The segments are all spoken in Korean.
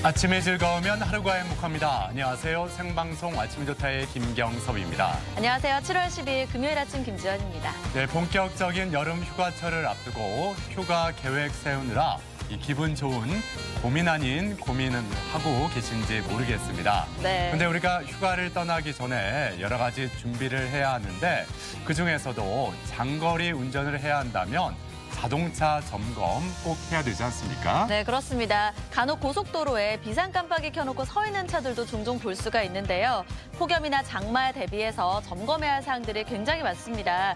아침이 즐거우면 하루가 행복합니다. 안녕하세요. 생방송 아침이 좋다의 김경섭입니다. 안녕하세요. 7월 10일 금요일 아침 김지연입니다. 네, 본격적인 여름 휴가철을 앞두고 휴가 계획 세우느라 이 기분 좋은 고민 아닌 고민은 하고 계신지 모르겠습니다. 네. 근데 우리가 휴가를 떠나기 전에 여러 가지 준비를 해야 하는데 그중에서도 장거리 운전을 해야 한다면 자동차 점검 꼭 해야 되지 않습니까? 네, 그렇습니다. 간혹 고속도로에 비상 깜빡이 켜놓고 서 있는 차들도 종종 볼 수가 있는데요. 폭염이나 장마에 대비해서 점검해야 할 사항들이 굉장히 많습니다.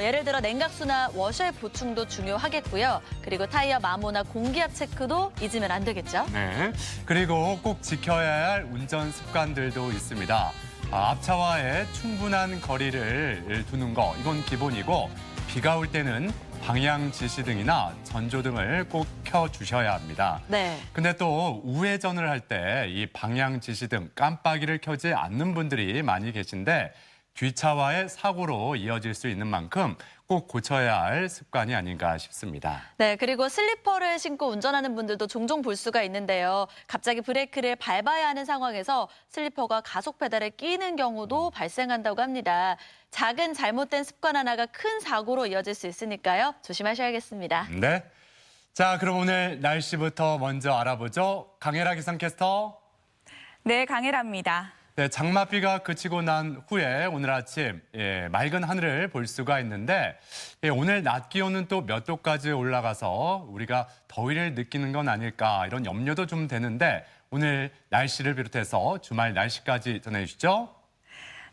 예를 들어 냉각수나 워셔의 보충도 중요하겠고요. 그리고 타이어 마모나 공기압 체크도 잊으면 안 되겠죠? 네, 그리고 꼭 지켜야 할 운전 습관들도 있습니다. 앞차와의 충분한 거리를 두는 거, 이건 기본이고 비가 올 때는 방향 지시등이나 전조등을 꼭 켜주셔야 합니다. 네. 근데 또 우회전을 할 때 이 방향 지시등 깜빡이를 켜지 않는 분들이 많이 계신데 뒷차와의 사고로 이어질 수 있는 만큼 꼭 고쳐야 할 습관이 아닌가 싶습니다. 네, 그리고 슬리퍼를 신고 운전하는 분들도 종종 볼 수가 있는데요. 갑자기 브레이크를 밟아야 하는 상황에서 슬리퍼가 가속 페달에 끼는 경우도 발생한다고 합니다. 작은 잘못된 습관 하나가 큰 사고로 이어질 수 있으니까요. 조심하셔야겠습니다. 네. 자, 그럼 오늘 날씨부터 먼저 알아보죠. 강혜라 기상캐스터. 네, 강혜라입니다. 네, 장맛비가 그치고 난 후에 오늘 아침 맑은 하늘을 볼 수가 있는데 오늘 낮 기온은 또 몇 도까지 올라가서 우리가 더위를 느끼는 건 아닐까 이런 염려도 좀 되는데 오늘 날씨를 비롯해서 주말 날씨까지 전해주시죠.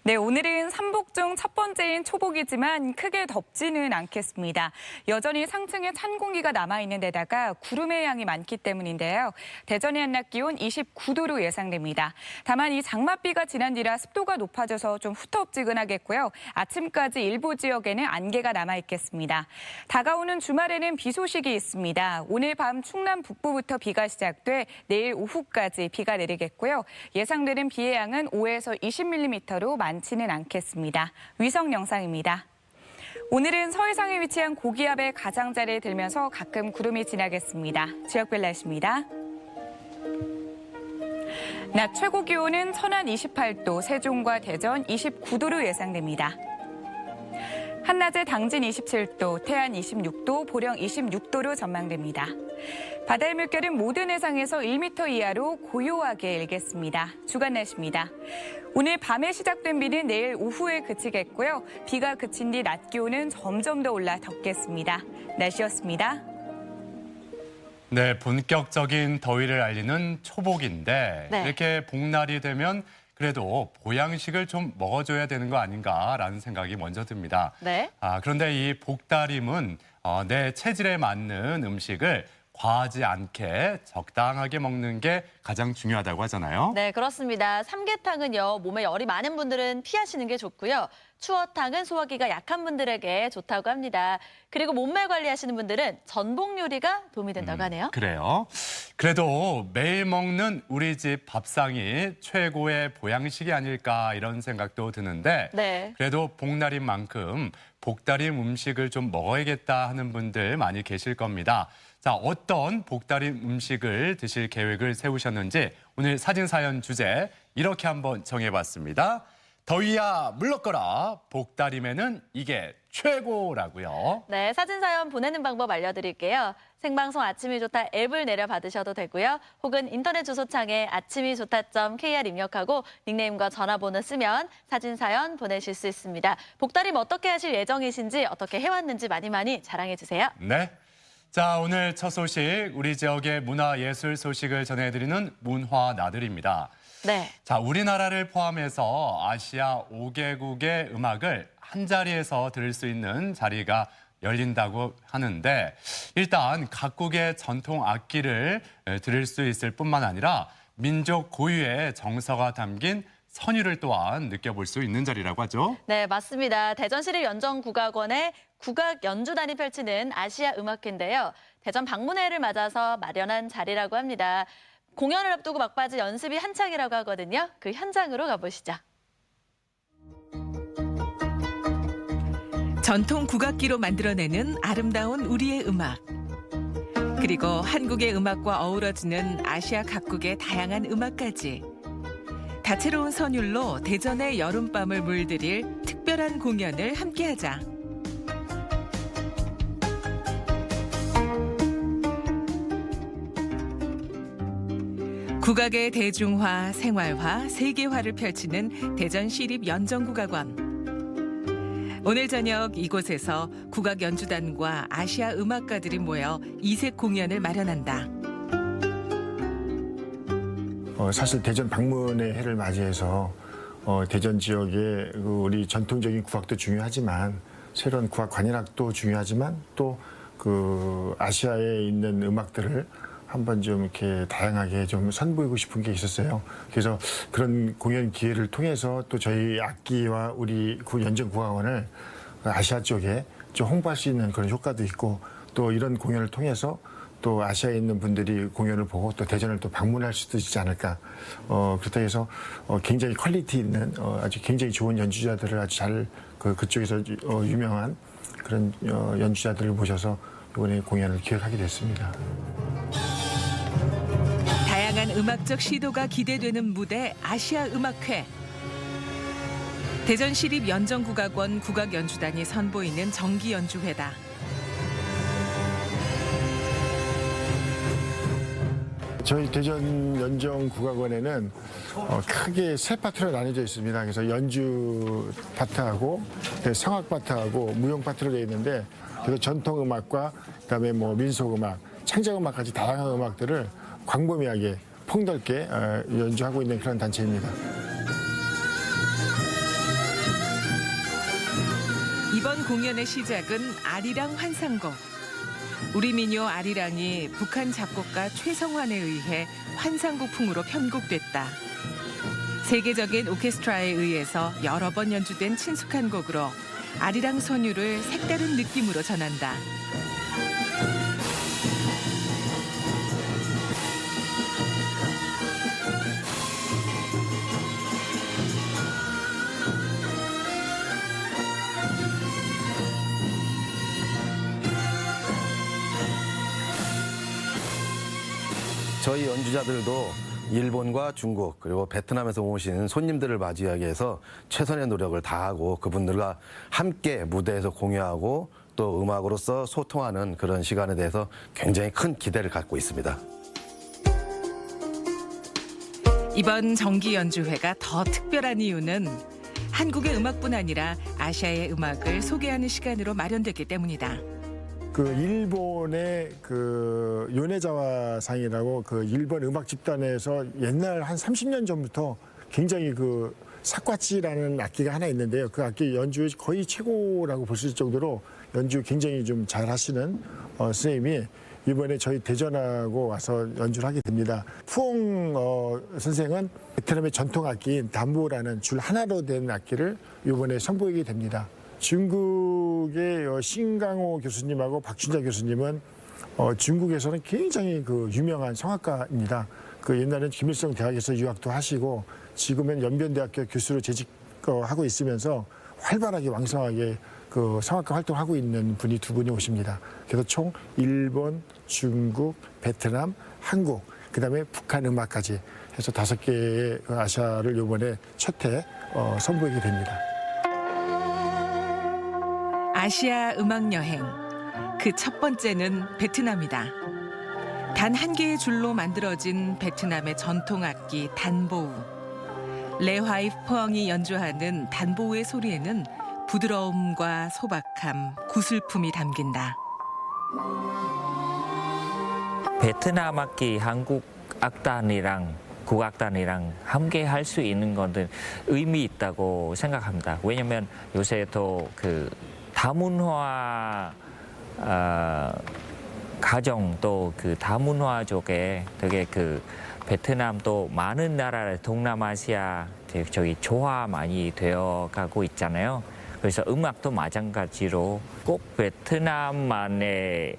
네, 오늘은 삼복 중 첫 번째인 초복이지만 크게 덥지는 않겠습니다. 여전히 상층에 찬 공기가 남아있는 데다가 구름의 양이 많기 때문인데요. 대전의 한낮 기온 29도로 예상됩니다. 다만 이 장맛비가 지난 뒤라 습도가 높아져서 좀 후텁지근하겠고요. 아침까지 일부 지역에는 안개가 남아있겠습니다. 다가오는 주말에는 비 소식이 있습니다. 오늘 밤 충남 북부부터 비가 시작돼 내일 오후까지 비가 내리겠고요. 예상되는 비의 양은 5에서 20mm로 많지는 않겠습니다. 위성 영상입니다. 오늘은 서해상에 위치한 고기압의 가장자리에 들면서 가끔 구름이 지나겠습니다. 지역별 날씨입니다. 낮 최고 기온은 천안 28도, 세종과 대전 29도로 예상됩니다. 한낮에 당진 27도, 태안 26도, 보령 26도로 전망됩니다. 바다의 물결은 모든 해상에서 1m 이하로 고요하게 일겠습니다. 주간 날씨입니다. 오늘 밤에 시작된 비는 내일 오후에 그치겠고요. 비가 그친 뒤 낮 기온은 점점 더 올라 덥겠습니다. 날씨였습니다. 네, 본격적인 더위를 알리는 초복인데 네. 이렇게 복날이 되면 그래도 보양식을 좀 먹어줘야 되는 거 아닌가라는 생각이 먼저 듭니다. 네. 그런데 이 복다림은 내 체질에 맞는 음식을 과하지 않게 적당하게 먹는 게 가장 중요하다고 하잖아요. 네, 그렇습니다. 삼계탕은요, 몸에 열이 많은 분들은 피하시는 게 좋고요. 추어탕은 소화기가 약한 분들에게 좋다고 합니다. 그리고 몸매 관리하시는 분들은 전복 요리가 도움이 된다고 하네요. 그래요. 그래도 매일 먹는 우리 집 밥상이 최고의 보양식이 아닐까 이런 생각도 드는데 네. 그래도 복날인 만큼 복다림 음식을 좀 먹어야겠다 하는 분들 많이 계실 겁니다. 자, 어떤 복다림 음식을 드실 계획을 세우셨는지 오늘 사진사연 주제 이렇게 한번 정해봤습니다. 더위야 물러거라, 복다림에는 이게 최고라고요. 네, 사진사연 보내는 방법 알려드릴게요. 생방송 아침이 좋다 앱을 내려받으셔도 되고요. 혹은 인터넷 주소창에 아침이좋다.kr 입력하고 닉네임과 전화번호 쓰면 사진사연 보내실 수 있습니다. 복다림 어떻게 하실 예정이신지 어떻게 해왔는지 많이 자랑해주세요. 네. 자, 오늘 첫 소식, 우리 지역의 문화예술 소식을 전해드리는 문화나들입니다. 네. 자, 우리나라를 포함해서 아시아 5개국의 음악을 한자리에서 들을 수 있는 자리가 열린다고 하는데 일단 각국의 전통 악기를 들을 수 있을 뿐만 아니라 민족 고유의 정서가 담긴 선율을 또한 느껴볼 수 있는 자리라고 하죠. 네, 맞습니다. 대전시립연정국악원의 국악 연주단이 펼치는 아시아 음악회인데요. 대전 방문회를 맞아서 마련한 자리라고 합니다. 공연을 앞두고 막바지 연습이 한창이라고 하거든요. 그 현장으로 가보시죠. 전통 국악기로 만들어내는 아름다운 우리의 음악. 그리고 한국의 음악과 어우러지는 아시아 각국의 다양한 음악까지. 다채로운 선율로 대전의 여름밤을 물들일 특별한 공연을 함께하자. 국악의 대중화, 생활화, 세계화를 펼치는 대전시립연정국악원. 오늘 저녁 이곳에서 국악 연주단과 아시아 음악가들이 모여 이색 공연을 마련한다. 사실 대전 방문의 해를 맞이해서 대전 지역의 우리 전통적인 국악도 중요하지만 새로운 국악 관현악도 중요하지만 또 그 아시아에 있는 음악들을 한번 좀 이렇게 다양하게 좀 선보이고 싶은 게 있었어요. 그래서 그런 공연 기회를 통해서 또 저희 악기와 우리 연정국악원을 아시아 쪽에 좀 홍보할 수 있는 그런 효과도 있고 또 이런 공연을 통해서 또 아시아에 있는 분들이 공연을 보고 또 대전을 또 방문할 수도 있지 않을까. 그렇다 해서 굉장히 퀄리티 있는 아주 굉장히 좋은 연주자들을 아주 잘 그쪽에서 유명한 그런 연주자들을 모셔서 이번에 공연을 기획하게 됐습니다. 다양한 음악적 시도가 기대되는 무대 아시아 음악회. 대전시립연정국악원 국악연주단이 선보이는 정기연주회다. 저희 대전 연정국악원에는 크게 세 파트로 나뉘어져 있습니다. 그래서 연주 파트하고 성악 파트하고 무용 파트로 되어 있는데 그래서 전통 음악과 그다음에 뭐 민속 음악, 창작 음악까지 다양한 음악들을 광범위하게 폭넓게 연주하고 있는 그런 단체입니다. 이번 공연의 시작은 아리랑 환상곡. 우리 민요 아리랑이 북한 작곡가 최성환에 의해 환상곡풍으로 편곡됐다. 세계적인 오케스트라에 의해서 여러 번 연주된 친숙한 곡으로 아리랑 선율을 색다른 느낌으로 전한다. 저희 연주자들도 일본과 중국 그리고 베트남에서 오신 손님들을 맞이하기 위해서 최선의 노력을 다하고 그분들과 함께 무대에서 공유하고 또 음악으로서 소통하는 그런 시간에 대해서 굉장히 큰 기대를 갖고 있습니다. 이번 정기 연주회가 더 특별한 이유는 한국의 음악뿐 아니라 아시아의 음악을 소개하는 시간으로 마련됐기 때문이다. 그 일본의 그 요네자와상이라고 그 일본 음악 집단에서 옛날 한 30년 전부터 굉장히 그 사과치라는 악기가 하나 있는데요. 그 악기 연주 거의 최고라고 볼 수 있을 정도로 연주 굉장히 좀 잘 하시는 선생님이 이번에 저희 대전하고 와서 연주를 하게 됩니다. 푸옹 선생은 베트남의 전통 악기인 담보라는 줄 하나로 된 악기를 이번에 선보이게 됩니다. 중국의 신강호 교수님하고 박춘자 교수님은 중국에서는 굉장히 그 유명한 성악가입니다. 그 옛날엔 김일성 대학에서 유학도 하시고 지금은 연변대학교 교수로 재직하고 있으면서 활발하게 왕성하게 그 성악가 활동하고 있는 분이 두 분이 오십니다. 그래서 총 일본, 중국, 베트남, 한국, 그다음에 북한 음악까지 해서 5개의 아시아를 이번에 첫 해 선보이게 됩니다. 아시아 음악 여행. 그 첫 번째는 베트남이다. 단 한 개의 줄로 만들어진 베트남의 전통 악기 단보우. 레화이 포엉이 연주하는 단보우의 소리에는 부드러움과 소박함, 구슬픔이 담긴다. 베트남 악기 한국 악단이랑 국악단이랑 함께 할 수 있는 것은 의미 있다고 생각합니다. 왜냐하면 요새 또 그 다문화 가정 또 그 다문화 쪽에 되게 그 베트남 또 많은 나라 동남아시아 저기 조화 많이 되어가고 있잖아요. 그래서 음악도 마찬가지로 꼭 베트남만의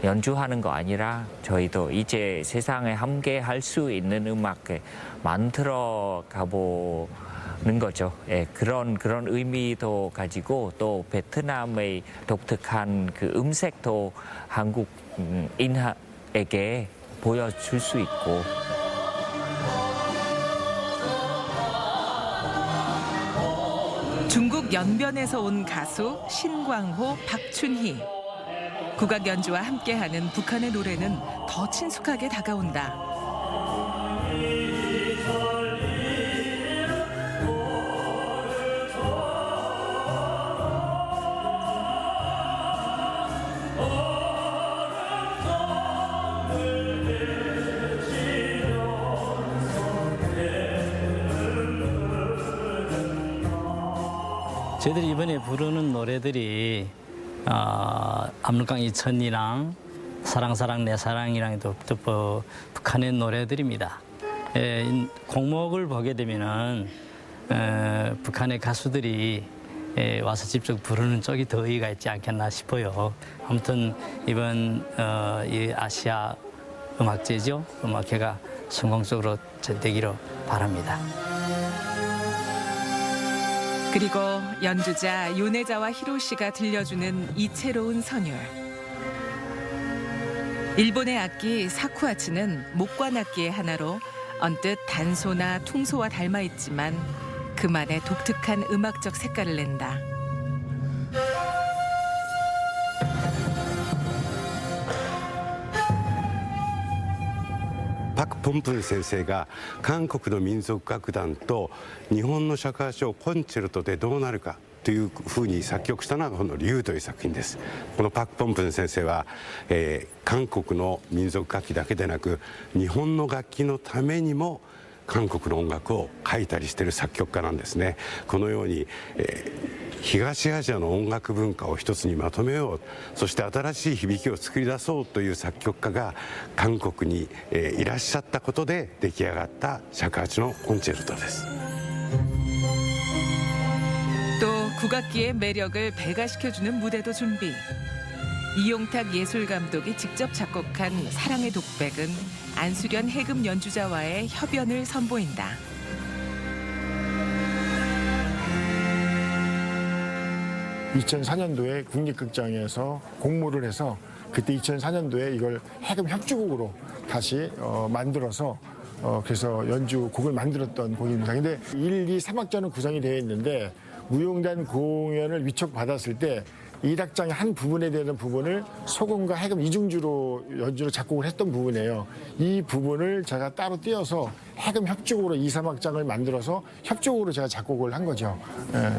연주하는 거 아니라 저희도 이제 세상에 함께 할 수 있는 음악을 만들어 가보는 거죠. 예, 그런 의미도 가지고 또 베트남의 독특한 그 음색도 한국 관객에게 보여줄 수 있고 중국 연변에서 온 가수 신광호, 박춘희. 국악 연주와 함께하는 북한의 노래는 더 친숙하게 다가온다. 저희들이 이번에 부르는 노래들이 압록강 이천이랑 사랑사랑 내 사랑이랑 또 북한의 노래들입니다. 공목을 보게 되면은 북한의 가수들이 와서 직접 부르는 쪽이 더 의의가 있지 않겠나 싶어요. 아무튼 이번 이 아시아 음악제죠. 음악회가 성공적으로 되기를 바랍니다. 그리고 연주자 요네자와 히로시가 들려주는 이채로운 선율. 일본의 악기 사쿠아츠는 목관 악기의 하나로 언뜻 단소나 퉁소와 닮아 있지만 그만의 독특한 음악적 색깔을 낸다.パク・ポンプン先生が韓国の民族楽団と日本の尺八をコンチェルトでどうなるかというふうに作曲したのがこの「竜」という作品です。このパク・ポンプン先生は、韓国の民族楽器だけでなく日本の楽器のためにも韓国の音楽を書いたりしている作曲家なんですね。このように、東アジアの音楽文化を一つにまとめよう、そして新しい響きを作り出そうという作曲家が韓国に、いらっしゃったことで出来上がった尺八のコンチェルトです。 또 국악기의 매력을 배가시켜주는 무대도 준비. 이용탁 예술감독이 직접 작곡한 사랑의 독백은 안수련 해금 연주자와의 협연을 선보인다. (2004년도에) 국립극장에서 공모를 해서 그때 2004년도에 이걸 해금 협주곡으로 다시 만들어서 그래서 연주곡을 만들었던 곡입니다. 근데 1, 2, 3악장은 구성이 되어 있는데 무용단 공연을 위촉받았을 때 1악장의 한 부분에 대한 부분을 소금과 해금 이중주로 연주를 작곡을 했던 부분이에요. 이 부분을 제가 따로 띄어서 해금 협주곡으로 2, 3악장을 만들어서 협주곡으로 제가 작곡을 한 거죠.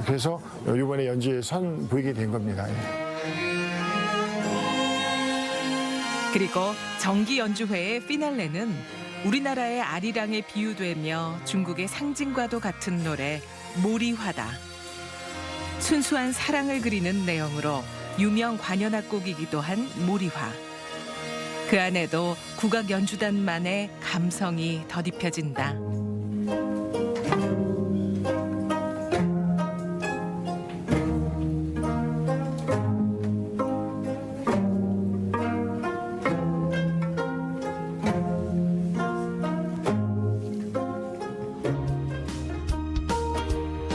그래서 이번에 연주에 선보이게 된 겁니다. 그리고 정기 연주회의 피날레는 우리나라의 아리랑에 비유되며 중국의 상징과도 같은 노래 모리화다. 순수한 사랑을 그리는 내용으로 유명 관현악곡이기도 한 모리화. 그 안에도 국악 연주단만의 감성이 덧입혀진다.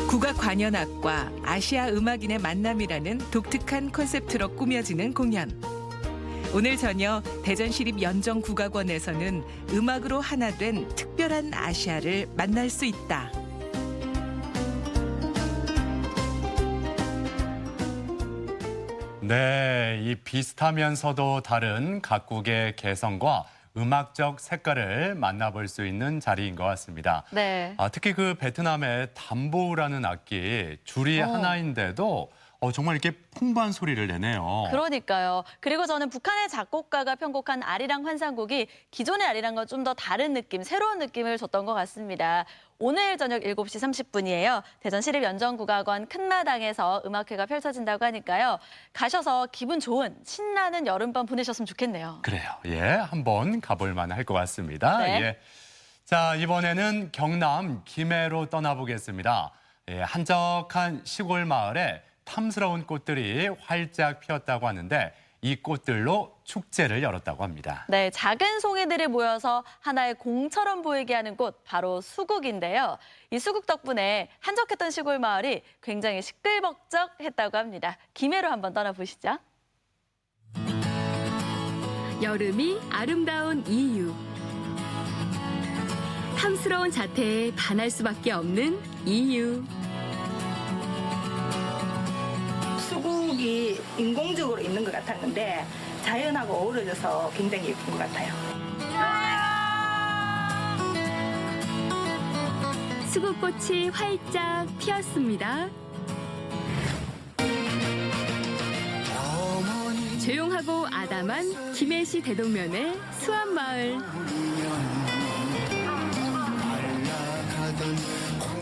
국악 관현악과 아시아 음악인의 만남이라는 독특한 콘셉트로 꾸며지는 공연. 오늘 저녁 대전시립연정국악원에서는 음악으로 하나 된 특별한 아시아를 만날 수 있다. 네, 이 비슷하면서도 다른 각국의 개성과 음악적 색깔을 만나볼 수 있는 자리인 것 같습니다. 네. 특히 그 베트남의 담보우라는 악기 줄이 하나인데도 정말 이렇게 풍부한 소리를 내네요. 그러니까요. 그리고 저는 북한의 작곡가가 편곡한 아리랑 환상곡이 기존의 아리랑과 좀 더 다른 느낌, 새로운 느낌을 줬던 것 같습니다. 오늘 저녁 7시 30분이에요. 대전시립연정국악원 큰마당에서 음악회가 펼쳐진다고 하니까요. 가셔서 기분 좋은 신나는 여름밤 보내셨으면 좋겠네요. 그래요. 예, 한번 가볼 만할 것 같습니다. 네. 예. 자, 이번에는 경남 김해로 떠나보겠습니다. 예, 한적한 시골 마을에 탐스러운 꽃들이 활짝 피었다고 하는데 이 꽃들로 축제를 열었다고 합니다. 네, 작은 송이들이 모여서 하나의 공처럼 보이게 하는 꽃, 바로 수국인데요. 이 수국 덕분에 한적했던 시골 마을이 굉장히 시끌벅적했다고 합니다. 김해로 한번 떠나보시죠. 여름이 아름다운 이유. 탐스러운 자태에 반할 수밖에 없는 이유. 수국이 인공적으로 있는 것 같았는데 자연하고 어우러져서 굉장히 예쁜 것 같아요. 수국꽃이 활짝 피었습니다. 조용하고 아담한 김해시 대동면의 수암마을.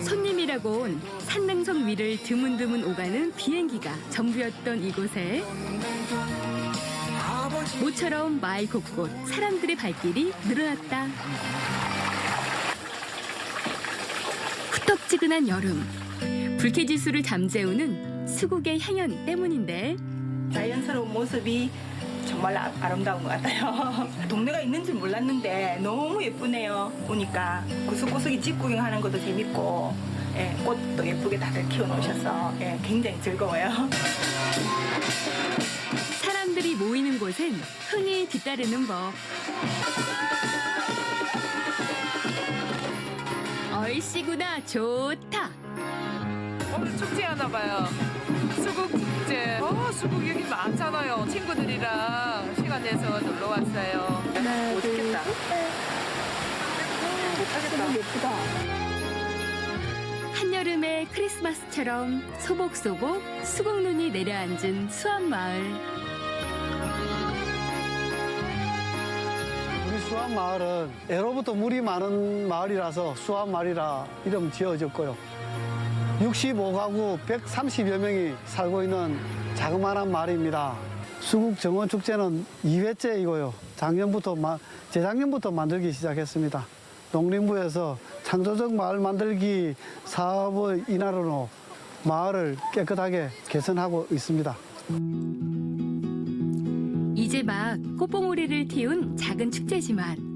손님이라고 온 산능성 위를 드문드문 오가는 비행기가 전부였던 이곳에 모처럼 마을 곳곳 사람들의 발길이 늘어났다. 후텁지근한 여름, 불쾌지수를 잠재우는 수국의 향연 때문인데 자연스러운 모습이 정말 아름다운 것 같아요. 동네가 있는 줄 몰랐는데 너무 예쁘네요. 보니까 구석구석이 집 구경하는 것도 재밌고 예, 꽃도 예쁘게 다들 키워놓으셔서 예, 굉장히 즐거워요. 사람들이 모이는 곳엔 흥이 뒤따르는 법. 얼씨구나 좋다. 오늘 축제 하나 봐요. 수국 축제. 수국 여기 많잖아요. 친구들이랑 시간 내서 놀러 왔어요. 멋있겠다. 못하겠다. 예쁘다. 한여름의 크리스마스처럼 소복소복 수국눈이 내려앉은 수암마을. 우리 수암마을은 예로부터 물이 많은 마을이라서 수암마을이라 이름 지어졌고요. 65가구 130여 명이 살고 있는 자그마한 마을입니다. 수국 정원축제는 2회째이고요. 재작년부터 만들기 시작했습니다. 농림부에서 창조적 마을 만들기 사업의 일환으로 마을을 깨끗하게 개선하고 있습니다. 이제 막 꽃봉오리를 틔운 작은 축제지만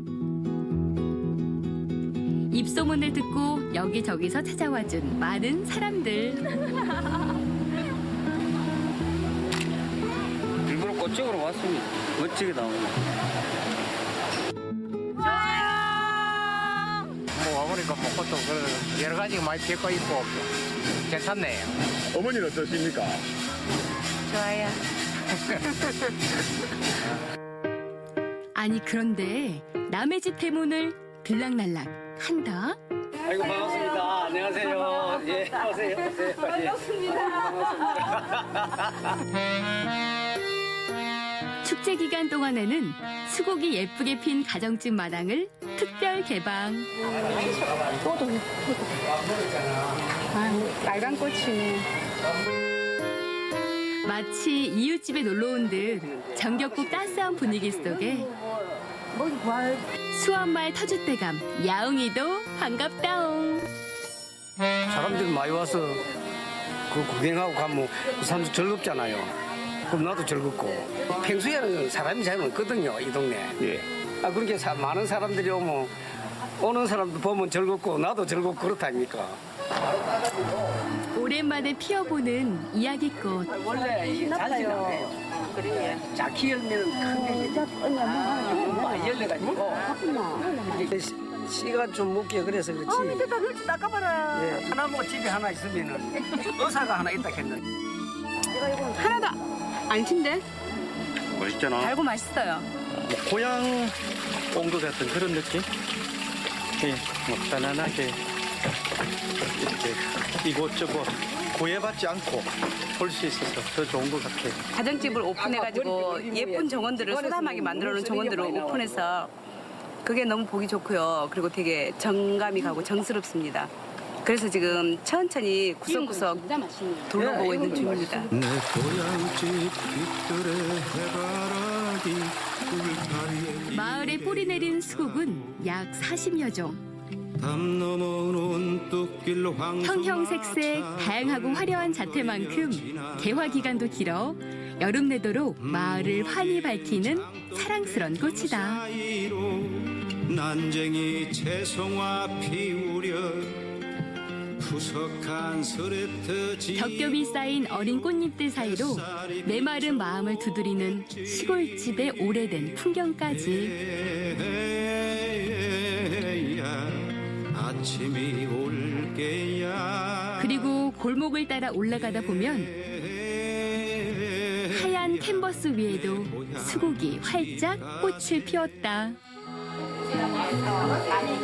입소문을 듣고 여기저기서 찾아와준 많은 사람들. 일부러 꽃 찍으러 왔습니다. 멋지게 나오네. 와보니까 뭐 꽃도 여러 가지 많이 피고 있고 괜찮네요. 어머니는 어떠십니까? 좋아요. 아니 그런데 남의 집 대문을 들락날락 한다? 아이고 반갑습니다. 안녕하세요. 예, 오세요. 축제 기간 동안에는 수국이 예쁘게 핀 가정집 마당을 특별 개방. 빨간 꽃이네. 마치 이웃집에 놀러 온 듯 정겹고 따스한 분위기 속에 수암마을 터줏대감 야옹이도 반갑다옹. 사람들이 많이 와서 그 구경하고 가면 이 사람도 즐겁잖아요. 그럼 나도 즐겁고. 평소에는 사람이 잘 없거든요, 이 동네. 예. 그렇게 많은 사람들이 오면 오는 사람도 보면 즐겁고 나도 즐겁고 그렇다 아닙니까? 오랜만에 피어보는 이야기꽃. 원래 이 자주 나와요. 그래. 자키 열매는 큰게 많이 열려가지고 이게 씨가 좀 묵게 그래서 그렇지. 밑에 다 그렇지 닦아봐라. 예, 하나 뭐 집에 하나 있으면은 의사가 하나 있다 했는데. 하나도 안 친데? 맛있잖아. 달고 맛있어요. 고향 온 것 같은 그런 느낌? 예, 뭐 편안하게 이렇게 이곳저곳 구애받지 않고 볼 수 있어서 더 좋은 것 같아요. 가정집을 오픈해가지고 예쁜 정원들을 소담하게 만들어놓은 정원들을 오픈해서 그게 너무 보기 좋고요. 그리고 되게 정감이 가고 정스럽습니다. 그래서 지금 천천히 구석구석 둘러보고 있는 중입니다. 마을에 뿌리 내린 수국은 약 40여 종. 형형색색 다양하고 화려한 자태만큼 개화 기간도 길어 여름 내도록 마을을 환히 밝히는 사랑스런 꽃이다. 난쟁이 채송화 피우려 겹겹이 쌓인 어린 꽃잎들 사이로 메마른 마음을 두드리는 시골집의 오래된 풍경까지. 그리고 골목을 따라 올라가다 보면 하얀 캔버스 위에도 수국이 활짝 꽃을 피웠다.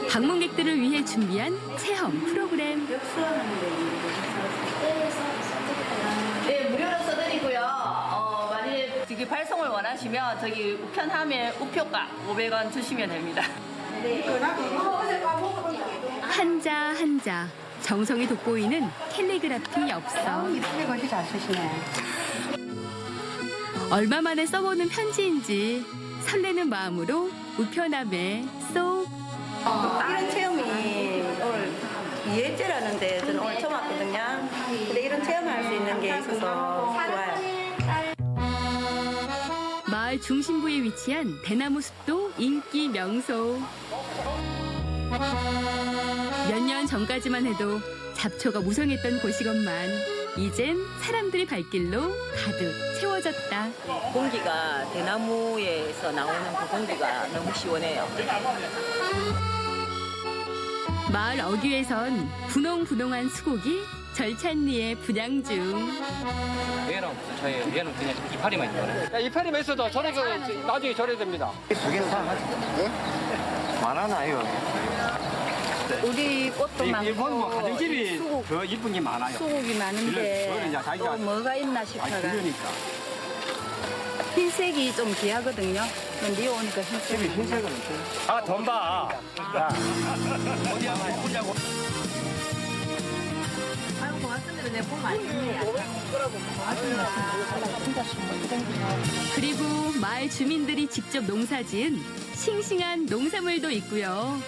방문객들을 위해 준비한 체험 프로그램. 네, 무료로 써드리고요. 만약에 저기 발송을 원하시면 저기 우편함에 우표가 500원 주시면 됩니다. 한자 한자 정성이 돋보이는 캘리그라피 엽서. 이쁘게 잘 쓰시네. 얼마 만에 써보는 편지인지 설레는 마음으로 우편함에 쏙. 이런 체험이 오늘 2회째라는데 저는 오늘 처음 왔거든요. 근데 이런 체험할 수 있는 게 있어서 좋아요. 마을 중심부에 위치한 대나무 숲도 인기 명소. 몇 년 전까지만 해도 잡초가 무성했던 곳이건만 이젠 사람들의 발길로 가득 채워졌다. 공기가 대나무에서 나오는 그 공기가 너무 시원해요. 마을 어귀에선 분홍분홍한 수국이 절찬리에 분양 중. 얘는 저예요. 얘는 그냥 이파리만 있거든요. 이파리만 있어도 저래가 나중에 저래 됩니다. 두 개는 다 하지. 많아요. 우리 꽃도 많고 일본 뭐 가정집이 더 이쁜 게 많아요. 수국이 많은데 또 뭐가 있나 싶어가. 흰색이 좀 귀하거든요. 근데 오니까 흰색은 아, 돈 봐. 어디 한번 보자고. 아유, 고맙습니다. 내 복 많이 했네요. 그리고 마을 주민들이 직접 농사지은 싱싱한 농산물도 있고요.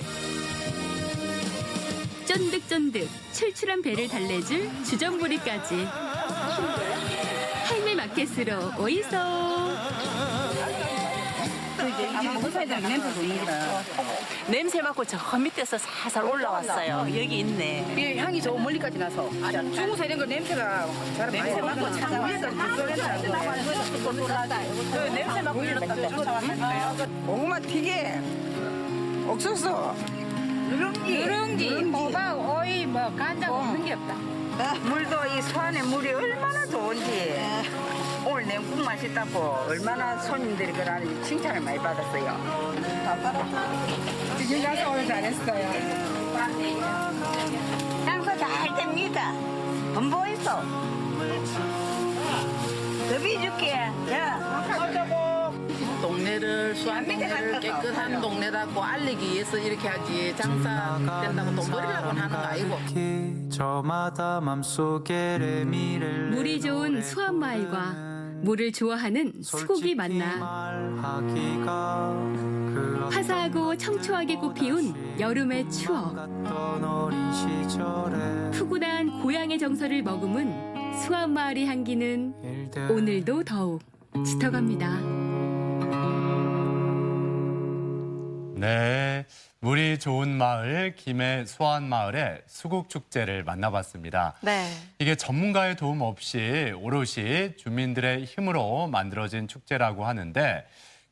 쫀득쫀득 출출한 배를 달래줄 주전부리까지. 할매 마켓으로 오이소. 냄새 맡고 저 밑에서 살살 올라왔어요. 여기 있네. 이 향이 저 멀리까지 나서. 중국에서 이런 거 냄새가 냄새 맡고 찾아왔어요. 냄새 맡고 이렇다. 고구마 튀게, 옥수수, 누룽지, 호박, 오이, 뭐 간장 없는 게 없다. 물도 이 소안의 물이 얼마나 좋은지 오늘 냉국 맛있다고 얼마나 손님들이 그러는지 칭찬을 많이 받았어요. 지금 가서 오늘 잘했어요. 장사 잘 됩니다. 돈 보이소. 더비 줄게. 자. 동네를 수안 동네를 깨끗한 동네라고 알리기 위해서 이렇게 하지 장사 된다고 돈 벌이려고 하는 거 아니고. 물이 좋은 수안마을과 물을 좋아하는 수국이 만나 화사하고 청초하게 꽃피운 여름의 추억. 푸근한 고향의 정서를 머금은 수안마을의 향기는 오늘도 더욱 짙어갑니다. 네, 물이 좋은 마을 김해 수안마을의 수국축제를 만나봤습니다. 네. 이게 전문가의 도움 없이 오롯이 주민들의 힘으로 만들어진 축제라고 하는데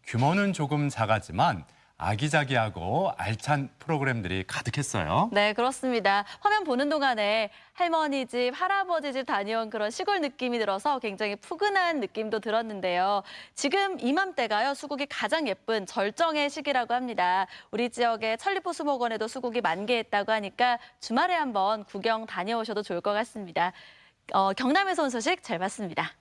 규모는 조금 작았지만 아기자기하고 알찬 프로그램들이 가득했어요. 네, 그렇습니다. 화면 보는 동안에 할머니 집, 할아버지 집 다녀온 그런 시골 느낌이 들어서 굉장히 푸근한 느낌도 들었는데요. 지금 이맘때가요, 수국이 가장 예쁜 절정의 시기라고 합니다. 우리 지역의 천리포 수목원에도 수국이 만개했다고 하니까 주말에 한번 구경 다녀오셔도 좋을 것 같습니다. 경남에서 온 소식 잘 봤습니다.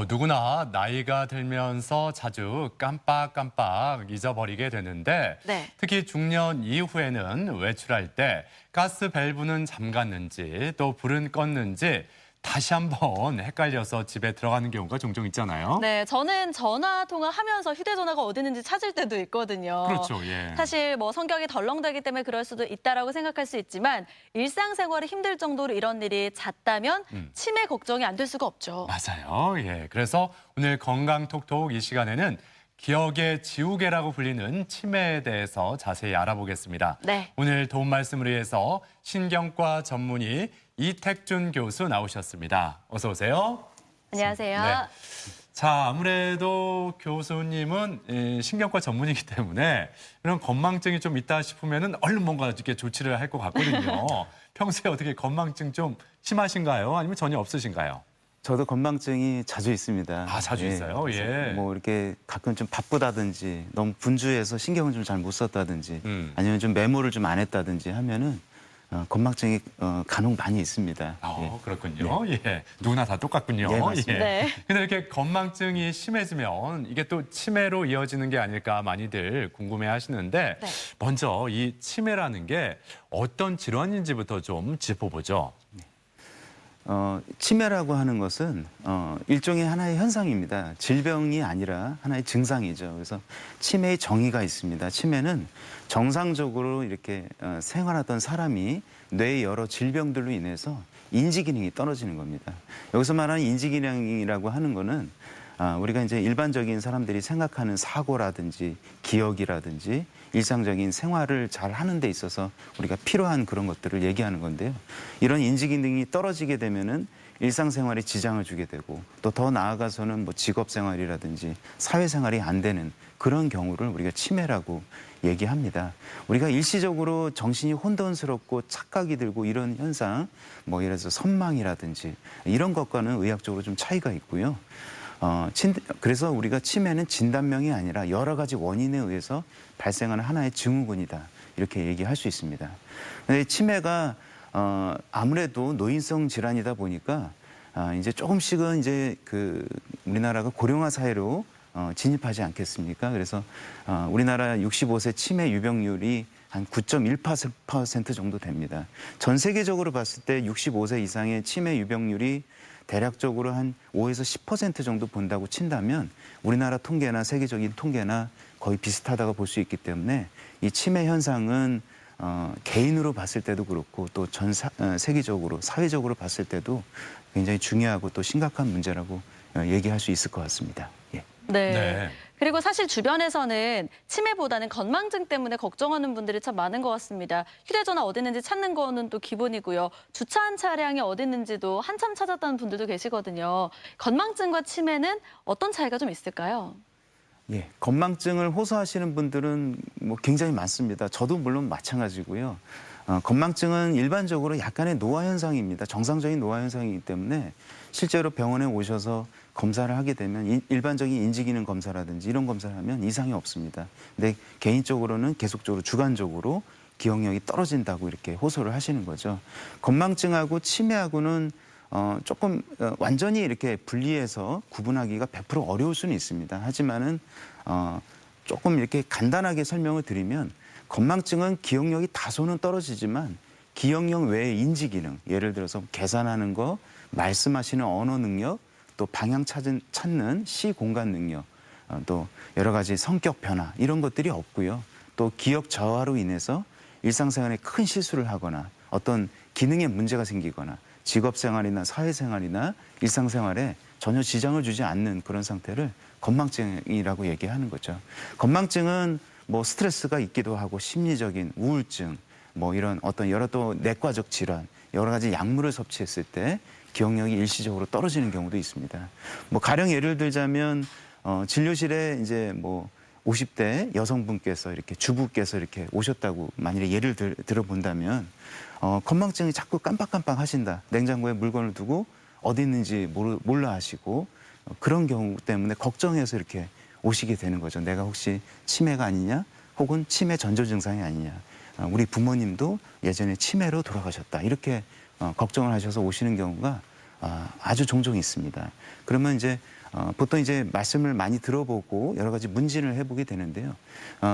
누구나 나이가 들면서 자주 깜빡깜빡 잊어버리게 되는데 네. 특히 중년 이후에는 외출할 때 가스 밸브는 잠갔는지 또 불은 껐는지 다시 한번 헷갈려서 집에 들어가는 경우가 종종 있잖아요. 네, 저는 전화 통화하면서 휴대전화가 어디 있는지 찾을 때도 있거든요. 그렇죠, 예. 사실 뭐 성격이 덜렁대기 때문에 그럴 수도 있다라고 생각할 수 있지만 일상생활이 힘들 정도로 이런 일이 잦다면 치매 걱정이 안 될 수가 없죠. 맞아요. 예. 그래서 오늘 건강톡톡 이 시간에는 기억의 지우개라고 불리는 치매에 대해서 자세히 알아보겠습니다. 네. 오늘 도움 말씀을 위해서 신경과 전문의 이택준 교수 나오셨습니다. 어서 오세요. 안녕하세요. 네. 자, 아무래도 교수님은 신경과 전문이기 때문에 이런 건망증이 좀 있다 싶으면은 얼른 뭔가 이렇게 조치를 할 것 같거든요. 평소에 어떻게 건망증 좀 심하신가요? 아니면 전혀 없으신가요? 저도 건망증이 자주 있습니다. 아, 자주 있어요? 그래서 예. 뭐 이렇게 가끔 좀 바쁘다든지 너무 분주해서 신경을 좀 잘 못 썼다든지 아니면 좀 메모를 좀 안 했다든지 하면은 건망증이 간혹 많이 있습니다. 그렇군요. 예. 누구나 다 똑같군요. 예, 맞습니다. 네. 근데 이렇게 건망증이 심해지면 이게 또 치매로 이어지는 게 아닐까 많이들 궁금해 하시는데 네. 먼저 이 치매라는 게 어떤 질환인지부터 좀 짚어보죠. 치매라고 하는 것은 일종의 하나의 현상입니다. 질병이 아니라 하나의 증상이죠. 그래서 치매의 정의가 있습니다. 치매는 정상적으로 이렇게 생활하던 사람이 뇌의 여러 질병들로 인해서 인지 기능이 떨어지는 겁니다. 여기서 말하는 인지 기능이라고 하는 거는 우리가 이제 일반적인 사람들이 생각하는 사고라든지 기억이라든지 일상적인 생활을 잘 하는 데 있어서 우리가 필요한 그런 것들을 얘기하는 건데요. 이런 인지 기능이 떨어지게 되면은 일상생활에 지장을 주게 되고 또 더 나아가서는 뭐 직업생활이라든지 사회생활이 안 되는 그런 경우를 우리가 치매라고 얘기합니다. 우리가 일시적으로 정신이 혼돈스럽고 착각이 들고 이런 현상, 뭐 예를 들어서 선망이라든지 이런 것과는 의학적으로 좀 차이가 있고요. 그래서 우리가 치매는 진단명이 아니라 여러 가지 원인에 의해서 발생하는 하나의 증후군이다. 이렇게 얘기할 수 있습니다. 근데 치매가 아무래도 노인성 질환이다 보니까 이제 조금씩은 이제 우리나라가 고령화 사회로 진입하지 않겠습니까? 그래서 우리나라 65세 치매 유병률이 한 9.1% 정도 됩니다. 전 세계적으로 봤을 때 65세 이상의 치매 유병률이 대략적으로 한 5에서 10% 정도 본다고 친다면 우리나라 통계나 세계적인 통계나 거의 비슷하다고 볼 수 있기 때문에 이 치매 현상은 개인으로 봤을 때도 그렇고 또 전 세계적으로 사회적으로 봤을 때도 굉장히 중요하고 또 심각한 문제라고 얘기할 수 있을 것 같습니다. 예. 네. 네. 그리고 사실 주변에서는 치매보다는 건망증 때문에 걱정하는 분들이 참 많은 것 같습니다. 휴대전화 어디 있는지 찾는 거는 또 기본이고요. 주차한 차량이 어디 있는지도 한참 찾았다는 분들도 계시거든요. 건망증과 치매는 어떤 차이가 좀 있을까요? 예, 건망증을 호소하시는 분들은 뭐 굉장히 많습니다. 저도 물론 마찬가지고요. 건망증은 일반적으로 약간의 노화 현상입니다. 정상적인 노화 현상이기 때문에 실제로 병원에 오셔서 검사를 하게 되면 일반적인 인지기능 검사라든지 이런 검사를 하면 이상이 없습니다. 근데 개인적으로는 계속적으로 주관적으로 기억력이 떨어진다고 이렇게 호소를 하시는 거죠. 건망증하고 치매하고는 조금 완전히 이렇게 분리해서 구분하기가 100% 어려울 수는 있습니다. 하지만은 조금 이렇게 간단하게 설명을 드리면 건망증은 기억력이 다소는 떨어지지만 기억력 외의 인지 기능, 예를 들어서 계산하는 거, 말씀하시는 언어 능력, 또 방향 찾는 시 공간 능력, 또 여러 가지 성격 변화 이런 것들이 없고요. 또 기억 저하로 인해서 일상생활에 큰 실수를 하거나 어떤 기능에 문제가 생기거나 직업생활이나 사회생활이나 일상생활에 전혀 지장을 주지 않는 그런 상태를 건망증이라고 얘기하는 거죠. 건망증은 뭐 스트레스가 있기도 하고 심리적인 우울증, 뭐 이런 어떤 여러 또 내과적 질환, 여러 가지 약물을 섭취했을 때 기억력이 일시적으로 떨어지는 경우도 있습니다. 뭐 가령 예를 들자면 진료실에 이제 뭐 50대 여성분께서 이렇게 주부께서 이렇게 오셨다고 만일에 예를 들어본다면 건망증이 자꾸 깜빡깜빡 하신다. 냉장고에 물건을 두고 어디 있는지 몰라 하시고 그런 경우 때문에 걱정해서 이렇게 오시게 되는 거죠. 내가 혹시 치매가 아니냐 혹은 치매 전조 증상이 아니냐. 우리 부모님도 예전에 치매로 돌아가셨다. 이렇게 걱정을 하셔서 오시는 경우가 아주 종종 있습니다. 그러면 이제 보통 이제 말씀을 많이 들어보고 여러 가지 문진을 해보게 되는데요.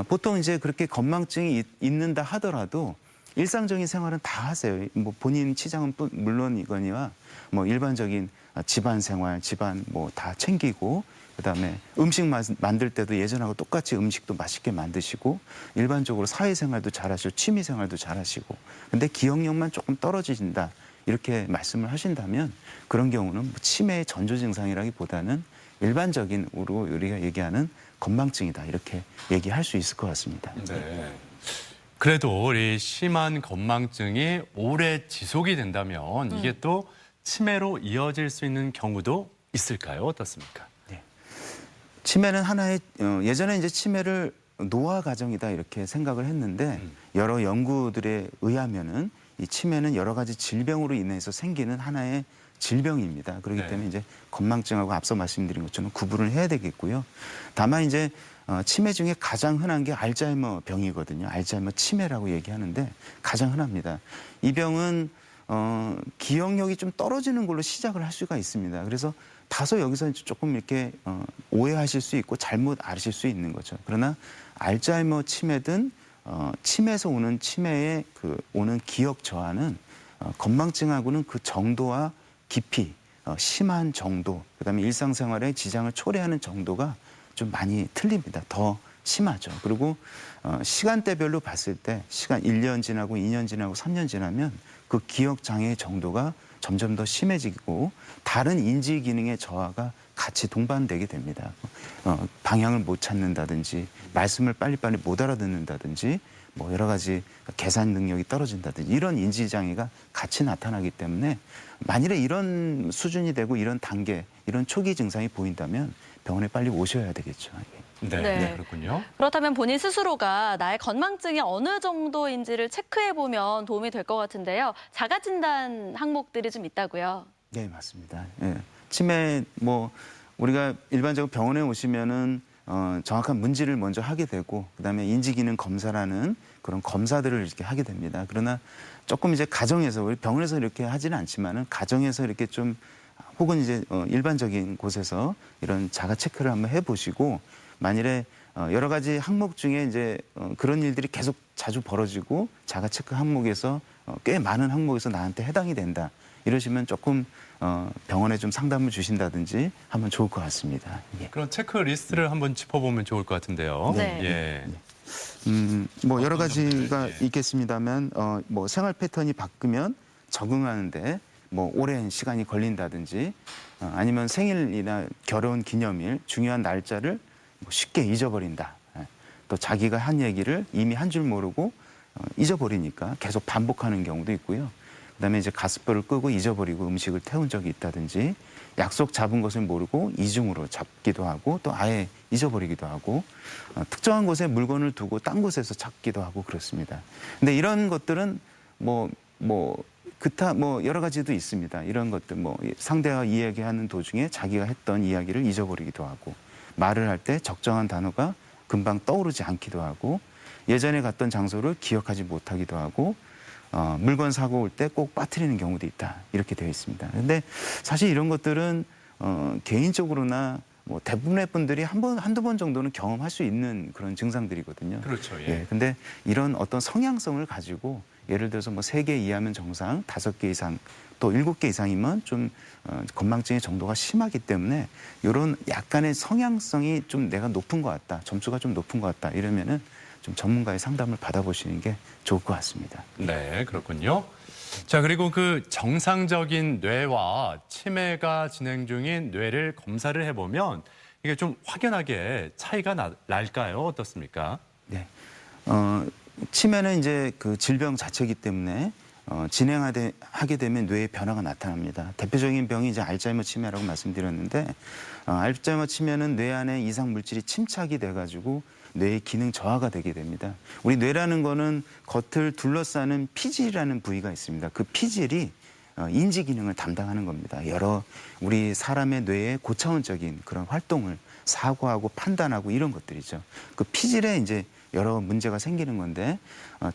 보통 이제 그렇게 건망증이 있는다 하더라도 일상적인 생활은 다 하세요. 뭐 본인 치장은 물론이거니와 뭐 일반적인 집안 생활, 집안 뭐 다 챙기고 그다음에 음식 만들 때도 예전하고 똑같이 음식도 맛있게 만드시고 일반적으로 사회생활도 잘하시고 취미생활도 잘하시고 근데 기억력만 조금 떨어지신다 이렇게 말씀을 하신다면 그런 경우는 뭐 치매의 전조 증상이라기보다는 일반적인 우리가 얘기하는 건망증이다 이렇게 얘기할 수 있을 것 같습니다. 네. 그래도 우리 심한 건망증이 오래 지속이 된다면 이게 또 치매로 이어질 수 있는 경우도 있을까요? 어떻습니까? 치매는 하나의 예전에 이제 치매를 노화 과정이다 이렇게 생각을 했는데 여러 연구들에 의하면은 이 치매는 여러 가지 질병으로 인해서 생기는 하나의 질병입니다. 그렇기 때문에 이제 건망증하고 앞서 말씀드린 것처럼 구분을 해야 되겠고요. 다만 이제 치매 중에 가장 흔한 게 알츠하이머 병이거든요. 알츠하이머 치매라고 얘기하는데 가장 흔합니다. 이 병은 기억력이 좀 떨어지는 걸로 시작을 할 수가 있습니다. 그래서 다소 여기서 조금 이렇게 오해하실 수 있고 잘못 아실 수 있는 거죠. 그러나 알츠하이머 치매든 치매에서 오는 치매의 오는 기억 저하는 건망증하고는 그 정도와 깊이, 심한 정도, 그다음에 일상생활에 지장을 초래하는 정도가 좀 많이 틀립니다. 더 심하죠. 그리고 시간대별로 봤을 때 시간 1년 지나고 2년 지나고 3년 지나면 그 기억 장애의 정도가 점점 더 심해지고 다른 인지 기능의 저하가 같이 동반되게 됩니다. 방향을 못 찾는다든지 말씀을 빨리빨리 못 알아듣는다든지 뭐 여러 가지 계산 능력이 떨어진다든지 이런 인지 장애가 같이 나타나기 때문에 만일에 이런 수준이 되고 이런 단계, 이런 초기 증상이 보인다면 병원에 빨리 오셔야 되겠죠. 네, 그렇군요. 그렇다면 본인 스스로가 나의 건망증이 어느 정도인지를 체크해보면 도움이 될 것 같은데요. 자가진단 항목들이 좀 있다고요. 네, 맞습니다. 예. 치매 뭐 우리가 일반적으로 병원에 오시면은 정확한 문지를 먼저 하게 되고 그다음에 인지기능 검사라는 그런 검사들을 이렇게 하게 됩니다. 그러나 조금 이제 가정에서 우리 병원에서 이렇게 하지는 않지만은 가정에서 이렇게 좀 혹은 이제 일반적인 곳에서 이런 자가 체크를 한번 해보시고 만일에 여러 가지 항목 중에 이제 그런 일들이 계속 자주 벌어지고 자가 체크 항목에서 꽤 많은 항목에서 나한테 해당이 된다. 이러시면 조금 병원에 좀 상담을 주신다든지 하면 좋을 것 같습니다. 예. 그런 체크리스트를 한번 짚어보면 좋을 것 같은데요. 네. 예. 뭐 여러 가지가 있겠습니다만 뭐 생활 패턴이 바뀌면 적응하는데 뭐 오랜 시간이 걸린다든지 아니면 생일이나 결혼 기념일 중요한 날짜를 쉽게 잊어버린다. 또 자기가 한 얘기를 이미 한 줄 모르고 잊어버리니까 계속 반복하는 경우도 있고요. 그다음에 이제 가스불을 끄고 잊어버리고 음식을 태운 적이 있다든지 약속 잡은 것을 모르고 이중으로 잡기도 하고 또 아예 잊어버리기도 하고 특정한 곳에 물건을 두고 딴 곳에서 찾기도 하고 그렇습니다. 근데 이런 것들은 뭐 여러 가지도 있습니다. 이런 것들 뭐 상대와 이야기하는 도중에 자기가 했던 이야기를 잊어버리기도 하고 말을 할 때 적정한 단어가 금방 떠오르지 않기도 하고 예전에 갔던 장소를 기억하지 못하기도 하고 물건 사고 올 때 꼭 빠뜨리는 경우도 있다. 이렇게 되어 있습니다. 근데 사실 이런 것들은 개인적으로나 뭐 대부분의 분들이 한두 번 정도는 경험할 수 있는 그런 증상들이거든요. 그렇죠. 예. 근데 이런 어떤 성향성을 가지고 예를 들어서 뭐 3개 이하면 정상, 5개 이상, 또 7개 이상이면 좀 건망증의 정도가 심하기 때문에 이런 약간의 성향성이 좀 내가 높은 것 같다, 점수가 좀 높은 것 같다 이러면은 좀 전문가의 상담을 받아보시는 게 좋을 것 같습니다. 네, 그렇군요. 자, 그리고 그 정상적인 뇌와 치매가 진행 중인 뇌를 검사를 해보면 이게 좀 확연하게 차이가 날까요? 어떻습니까? 네. 치매는 이제 그 질병 자체이기 때문에 진행하게 되면 뇌에 변화가 나타납니다. 대표적인 병이 이제 알츠하이머 치매라고 말씀드렸는데 알츠하이머 치매는 뇌 안에 이상 물질이 침착이 돼가지고 뇌의 기능 저하가 되게 됩니다. 우리 뇌라는 거는 겉을 둘러싸는 피질이라는 부위가 있습니다. 그 피질이 인지 기능을 담당하는 겁니다. 여러 우리 사람의 뇌의 고차원적인 그런 활동을 사고하고 판단하고 이런 것들이죠. 그 피질에 이제 여러 문제가 생기는 건데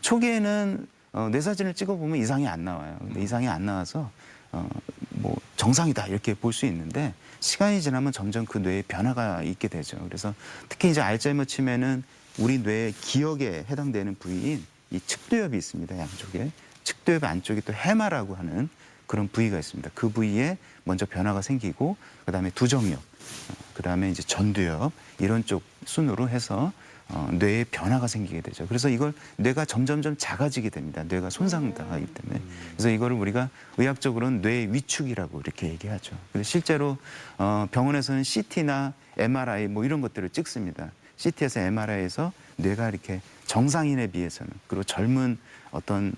초기에는 뇌 사진을 찍어보면 이상이 안 나와요. 근데 이상이 안 나와서 뭐 정상이다 이렇게 볼 수 있는데 시간이 지나면 점점 그 뇌에 변화가 있게 되죠. 그래서 특히 이제 알츠하이머 치매는 우리 뇌의 기억에 해당되는 부위인 이 측두엽이 있습니다. 양쪽에. 측두엽 안쪽에 또 해마라고 하는 그런 부위가 있습니다. 그 부위에 먼저 변화가 생기고 그다음에 두정엽, 그다음에 이제 전두엽 이런 쪽 순으로 해서 뇌에 변화가 생기게 되죠. 그래서 이걸 뇌가 점점점 작아지게 됩니다. 뇌가 손상당하기 때문에. 그래서 이거를 우리가 의학적으로는 뇌 위축이라고 이렇게 얘기하죠. 그래서 실제로 병원에서는 CT나 MRI 뭐 이런 것들을 찍습니다. CT에서 MRI에서 뇌가 이렇게 정상인에 비해서는 그리고 젊은 어떤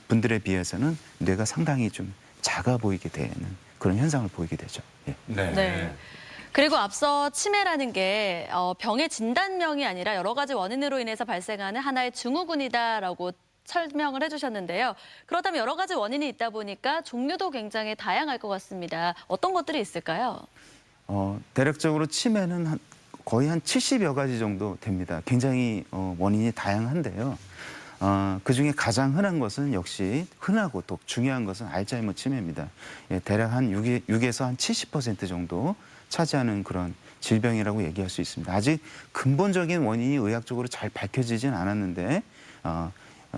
분들에 비해서는 뇌가 상당히 좀 작아 보이게 되는 그런 현상을 보이게 되죠. 예. 네. 그리고 앞서 치매라는 게 병의 진단명이 아니라 여러 가지 원인으로 인해서 발생하는 하나의 증후군이다라고 설명을 해주셨는데요. 그렇다면 여러 가지 원인이 있다 보니까 종류도 굉장히 다양할 것 같습니다. 어떤 것들이 있을까요? 대략적으로 치매는 거의 한 70여 가지 정도 됩니다. 굉장히 원인이 다양한데요. 그중에 가장 흔한 것은 역시 흔하고 또 중요한 것은 알츠하이머 치매입니다. 예, 대략 한 6에서 한 70% 정도 차지하는 그런 질병이라고 얘기할 수 있습니다. 아직 근본적인 원인이 의학적으로 잘 밝혀지진 않았는데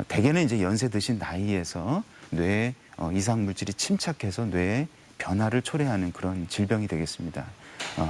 대개는 이제 연세 드신 나이에서 뇌에 이상 물질이 침착해서 뇌에 변화를 초래하는 그런 질병이 되겠습니다.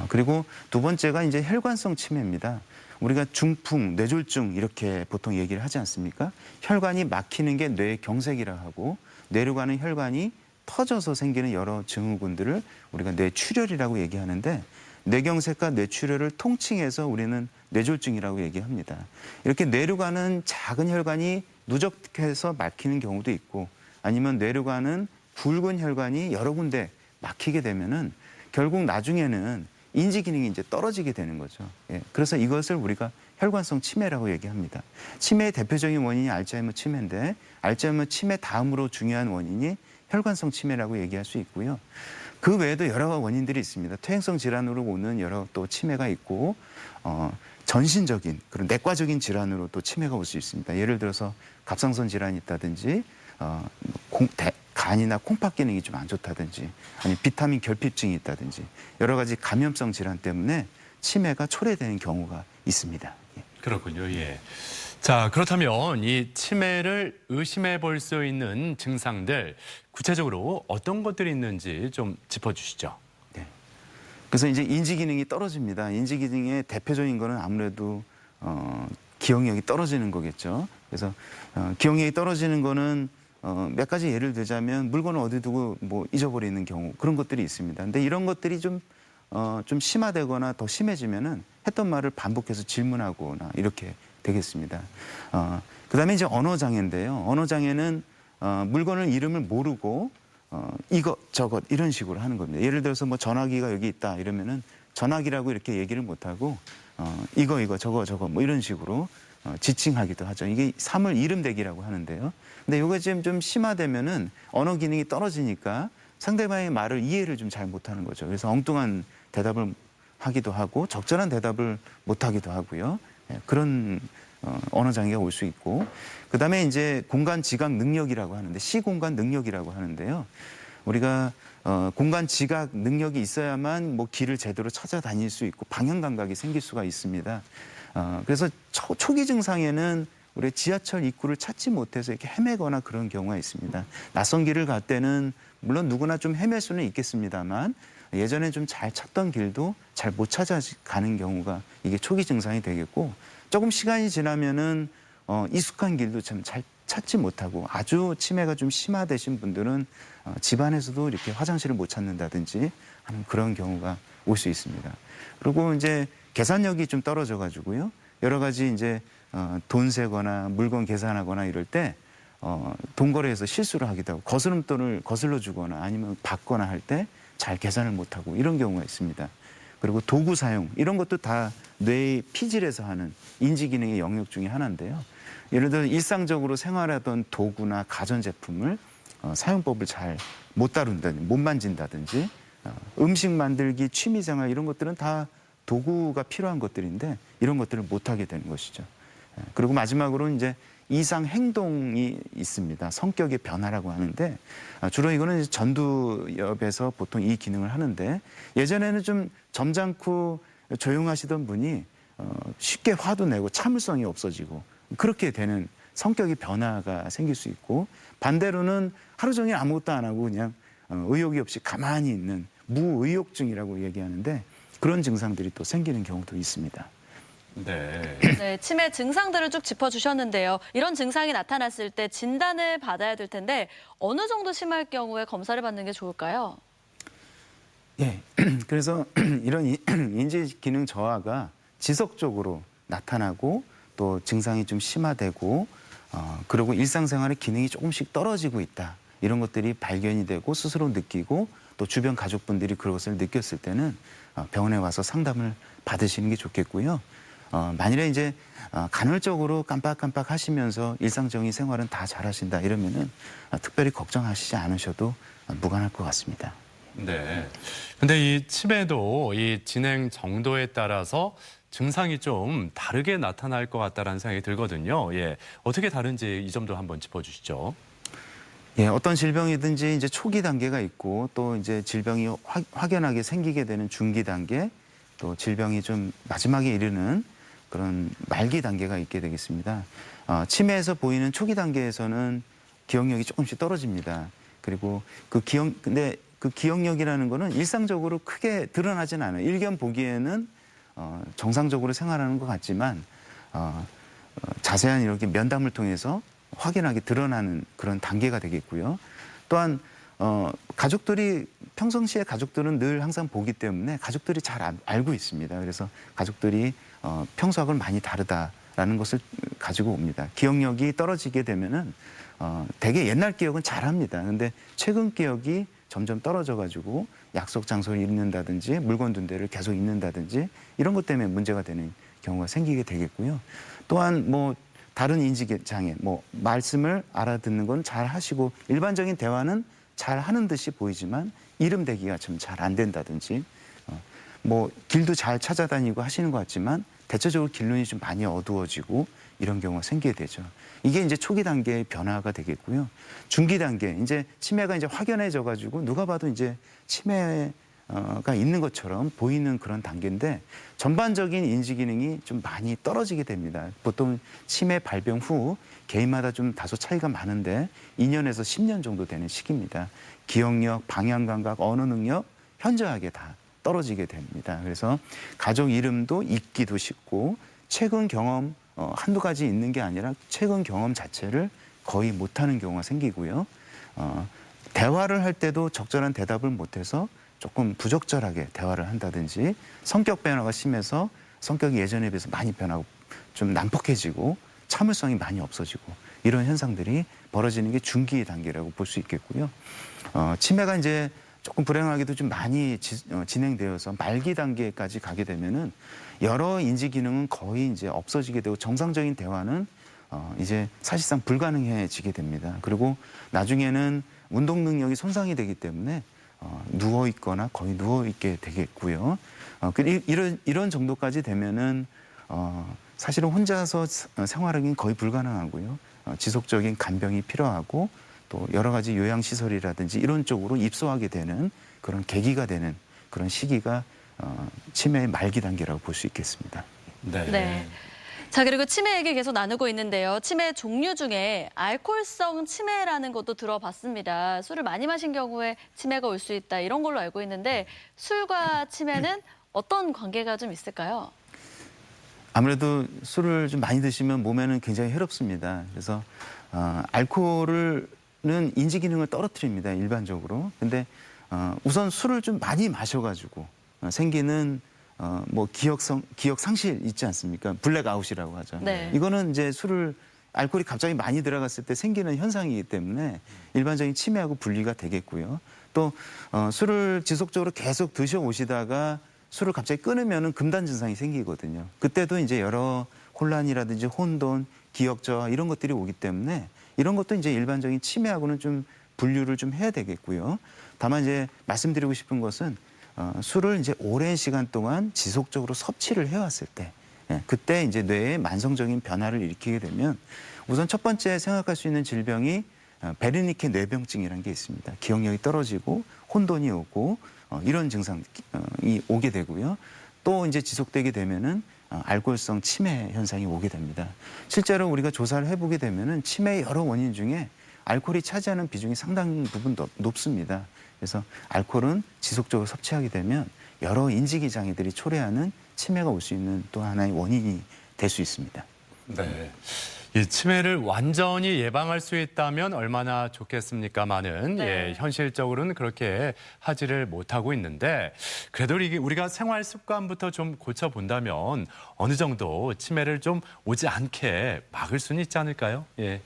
그리고 두 번째가 이제 혈관성 치매입니다. 우리가 중풍, 뇌졸중 이렇게 보통 얘기를 하지 않습니까? 혈관이 막히는 게 뇌경색이라 하고 뇌로 가는 혈관이 터져서 생기는 여러 증후군들을 우리가 뇌출혈이라고 얘기하는데 뇌경색과 뇌출혈을 통칭해서 우리는 뇌졸중이라고 얘기합니다. 이렇게 뇌로 가는 작은 혈관이 누적해서 막히는 경우도 있고 아니면 뇌로 가는 굵은 혈관이 여러 군데 막히게 되면은 결국 나중에는 인지 기능이 이제 떨어지게 되는 거죠. 예, 그래서 이것을 우리가 혈관성 치매라고 얘기합니다. 치매의 대표적인 원인이 알츠하이머 치매인데 알츠하이머 치매 다음으로 중요한 원인이 혈관성 치매라고 얘기할 수 있고요. 그 외에도 여러 원인들이 있습니다. 퇴행성 질환으로 오는 여러 또 치매가 있고 전신적인 그런 내과적인 질환으로 또 치매가 올 수 있습니다. 예를 들어서 갑상선 질환이 있다든지 간이나 콩팥 기능이 좀 안 좋다든지 아니면 비타민 결핍증이 있다든지 여러 가지 감염성 질환 때문에 치매가 초래되는 경우가 있습니다. 예. 그렇군요. 예. 자, 그렇다면 이 치매를 의심해 볼 수 있는 증상들 구체적으로 어떤 것들이 있는지 좀 짚어주시죠. 네. 그래서 이제 인지 기능이 떨어집니다. 인지 기능의 대표적인 거는 아무래도 기억력이 떨어지는 거겠죠. 그래서 기억력이 떨어지는 거는 몇 가지 예를 들자면 물건을 어디 두고 뭐 잊어버리는 경우 그런 것들이 있습니다. 근데 이런 것들이 좀 심화되거나 더 심해지면은 했던 말을 반복해서 질문하거나 이렇게 되겠습니다. 그다음에 이제 언어 장애인데요. 언어 장애는 물건을 이름을 모르고 이것 저것 이런 식으로 하는 겁니다. 예를 들어서 뭐 전화기가 여기 있다 이러면은 전화기라고 이렇게 얘기를 못하고 이거 저거 뭐 이런 식으로 지칭하기도 하죠. 이게 사물 이름 대기라고 하는데요. 근데 이거 지금 좀 심화되면은 언어 기능이 떨어지니까 상대방의 말을 이해를 좀 잘 못하는 거죠. 그래서 엉뚱한 대답을 하기도 하고 적절한 대답을 못하기도 하고요. 그런 언어 장애가 올 수 있고 그다음에 이제 공간 지각 능력이라고 하는데 시공간 능력이라고 하는데요. 우리가 공간 지각 능력이 있어야만 뭐 길을 제대로 찾아다닐 수 있고 방향 감각이 생길 수가 있습니다. 그래서 초기 증상에는 우리 지하철 입구를 찾지 못해서 이렇게 헤매거나 그런 경우가 있습니다. 낯선 길을 갈 때는 물론 누구나 좀 헤맬 수는 있겠습니다만 예전에 좀 잘 찾던 길도 잘 못 찾아가는 경우가 이게 초기 증상이 되겠고 조금 시간이 지나면은 익숙한 길도 참 잘 찾지 못하고 아주 치매가 좀 심화되신 분들은 집안에서도 이렇게 화장실을 못 찾는다든지 하는 그런 경우가 올 수 있습니다. 그리고 이제 계산력이 좀 떨어져 가지고요. 여러 가지 이제 돈 세거나 물건 계산하거나 이럴 때 돈 거래에서 실수를 하기도 하고 거스름돈을 거슬러 주거나 아니면 받거나 할 때 잘 계산을 못하고 이런 경우가 있습니다. 그리고 도구 사용 이런 것도 다 뇌의 피질에서 하는 인지 기능의 영역 중에 하나인데요. 예를 들어 일상적으로 생활하던 도구나 가전제품을 사용법을 잘 못 다룬다든지 못 만진다든지 음식 만들기, 취미생활 이런 것들은 다 도구가 필요한 것들인데 이런 것들을 못하게 되는 것이죠. 그리고 마지막으로 이제 이상 행동이 있습니다. 성격의 변화라고 하는데 주로 이거는 전두엽에서 보통 이 기능을 하는데 예전에는 좀 점잖고 조용하시던 분이 쉽게 화도 내고 참을성이 없어지고 그렇게 되는 성격의 변화가 생길 수 있고 반대로는 하루 종일 아무것도 안 하고 그냥 의욕이 없이 가만히 있는 무의욕증이라고 얘기하는데 그런 증상들이 또 생기는 경우도 있습니다. 네. 네, 치매 증상들을 쭉 짚어주셨는데요. 이런 증상이 나타났을 때 진단을 받아야 될 텐데 어느 정도 심할 경우에 검사를 받는 게 좋을까요? 예, 그래서 이런 인지 기능 저하가 지속적으로 나타나고 또 증상이 좀 심화되고 그리고 일상생활의 기능이 조금씩 떨어지고 있다. 이런 것들이 발견이 되고 스스로 느끼고 또 주변 가족분들이 그것을 느꼈을 때는 병원에 와서 상담을 받으시는 게 좋겠고요. 만일에 이제 간헐적으로 깜빡깜빡 하시면서 일상적인 생활은 다 잘하신다 이러면은 특별히 걱정하시지 않으셔도 무관할 것 같습니다. 네. 근데 이 치매도 이 진행 정도에 따라서 증상이 좀 다르게 나타날 것 같다라는 생각이 들거든요. 예. 어떻게 다른지 이 점도 한번 짚어주시죠. 예, 어떤 질병이든지 이제 초기 단계가 있고 또 이제 질병이 확연하게 생기게 되는 중기 단계, 또 질병이 좀 마지막에 이르는 그런 말기 단계가 있게 되겠습니다. 치매에서 보이는 초기 단계에서는 기억력이 조금씩 떨어집니다. 그리고 근데 그 기억력이라는 거는 일상적으로 크게 드러나진 않아요. 일견 보기에는 정상적으로 생활하는 것 같지만 자세한 이렇게 면담을 통해서 확연하게 드러나는 그런 단계가 되겠고요. 또한 가족들이 평상시에 가족들은 늘 항상 보기 때문에 가족들이 잘 알고 있습니다. 그래서 가족들이 평소하고는 많이 다르다라는 것을 가지고 옵니다. 기억력이 떨어지게 되면은 되게 옛날 기억은 잘합니다. 근데 최근 기억이 점점 떨어져가지고 약속 장소를 잃는다든지 물건 둔 데를 계속 잊는다든지 이런 것 때문에 문제가 되는 경우가 생기게 되겠고요. 또한 뭐 다른 인지 장애, 뭐 말씀을 알아듣는 건 잘 하시고 일반적인 대화는 잘 하는 듯이 보이지만 이름 대기가 좀 잘 안 된다든지 뭐 길도 잘 찾아다니고 하시는 것 같지만 대체적으로 길눈이 좀 많이 어두워지고 이런 경우가 생기게 되죠. 이게 이제 초기 단계의 변화가 되겠고요. 중기 단계, 이제 치매가 이제 확연해져 가지고 누가 봐도 이제 치매가 있는 것처럼 보이는 그런 단계인데 전반적인 인지 기능이 좀 많이 떨어지게 됩니다. 보통 치매 발병 후 개인마다 좀 다소 차이가 많은데 2년에서 10년 정도 되는 시기입니다. 기억력, 방향 감각, 언어 능력 현저하게 다 떨어지게 됩니다. 그래서 가족 이름도 잊기도 쉽고 최근 경험 한두 가지 있는 게 아니라 최근 경험 자체를 거의 못하는 경우가 생기고요. 대화를 할 때도 적절한 대답을 못해서 조금 부적절하게 대화를 한다든지 성격 변화가 심해서 성격이 예전에 비해서 많이 변하고 좀 난폭해지고 참을성이 많이 없어지고 이런 현상들이 벌어지는 게 중기 단계라고 볼 수 있겠고요. 치매가 이제 조금 불행하게도 좀 많이 진행되어서 말기 단계까지 가게 되면은 여러 인지 기능은 거의 이제 없어지게 되고 정상적인 대화는 이제 사실상 불가능해지게 됩니다. 그리고 나중에는 운동 능력이 손상이 되기 때문에 누워 있거나 거의 누워 있게 되겠고요. 이런 정도까지 되면은 사실은 혼자서 생활하기는 거의 불가능하고요. 지속적인 간병이 필요하고 또 여러 가지 요양시설이라든지 이런 쪽으로 입소하게 되는 그런 계기가 되는 그런 시기가 치매의 말기 단계라고 볼 수 있겠습니다. 네. 자, 그리고 치매 얘기 계속 나누고 있는데요. 치매 종류 중에 알코올성 치매라는 것도 들어봤습니다. 술을 많이 마신 경우에 치매가 올 수 있다 이런 걸로 알고 있는데 술과 치매는 어떤 관계가 좀 있을까요? 아무래도 술을 좀 많이 드시면 몸에는 굉장히 해롭습니다. 그래서 알코올은 인지 기능을 떨어뜨립니다. 일반적으로. 근데 우선 술을 좀 많이 마셔가지고 생기는 뭐 기억 상실 있지 않습니까? 블랙아웃이라고 하죠. 네. 이거는 이제 알코올이 갑자기 많이 들어갔을 때 생기는 현상이기 때문에 일반적인 치매하고 분리가 되겠고요. 또 술을 지속적으로 계속 드셔오시다가 술을 갑자기 끊으면은 금단 증상이 생기거든요. 그때도 이제 여러 혼란이라든지 혼돈, 기억 저하 이런 것들이 오기 때문에 이런 것도 이제 일반적인 치매하고는 좀 분류를 좀 해야 되겠고요. 다만 이제 말씀드리고 싶은 것은 술을 이제 오랜 시간 동안 지속적으로 섭취를 해왔을 때 그때 이제 뇌에 만성적인 변화를 일으키게 되면 우선 첫 번째 생각할 수 있는 질병이 베르니케 뇌병증이라는 게 있습니다. 기억력이 떨어지고 혼돈이 오고 이런 증상이 오게 되고요. 또 이제 지속되게 되면은 알코올성 치매 현상이 오게 됩니다. 실제로 우리가 조사를 해보게 되면은 치매의 여러 원인 중에 알코올이 차지하는 비중이 상당 부분 높습니다. 그래서 알코올은 지속적으로 섭취하게 되면 여러 인지기 장애들이 초래하는 치매가 올 수 있는 또 하나의 원인이 될 수 있습니다. 네. 이 치매를 완전히 예방할 수 있다면 얼마나 좋겠습니까마는 예, 현실적으로는 그렇게 하지를 못하고 있는데 그래도 이게 우리가 생활 습관부터 좀 고쳐본다면 어느 정도 치매를 좀 오지 않게 막을 수는 있지 않을까요? 예.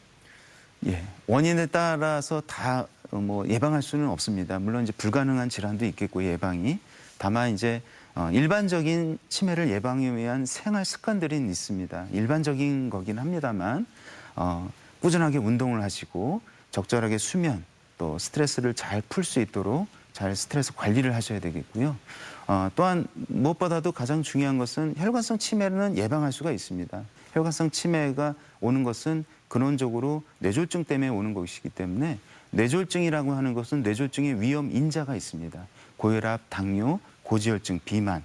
예, 원인에 따라서 다 뭐 예방할 수는 없습니다. 물론 이제 불가능한 질환도 있겠고 예방이 다만 이제 일반적인 치매를 예방에 위한 생활 스습관들이 있습니다. 일반적인 거긴 합니다만 꾸준하게 운동을 하시고 적절하게 수면 또 스트레스를 잘 풀 수 있도록 잘 스트레스 관리를 하셔야 되겠고요. 또한 무엇보다도 가장 중요한 것은 혈관성 치매는 예방할 수가 있습니다. 혈관성 치매가 오는 것은 근원적으로 뇌졸중 때문에 오는 것이기 때문에 뇌졸중이라고 하는 것은 뇌졸중의 위험 인자가 있습니다. 고혈압, 당뇨, 고지혈증, 비만,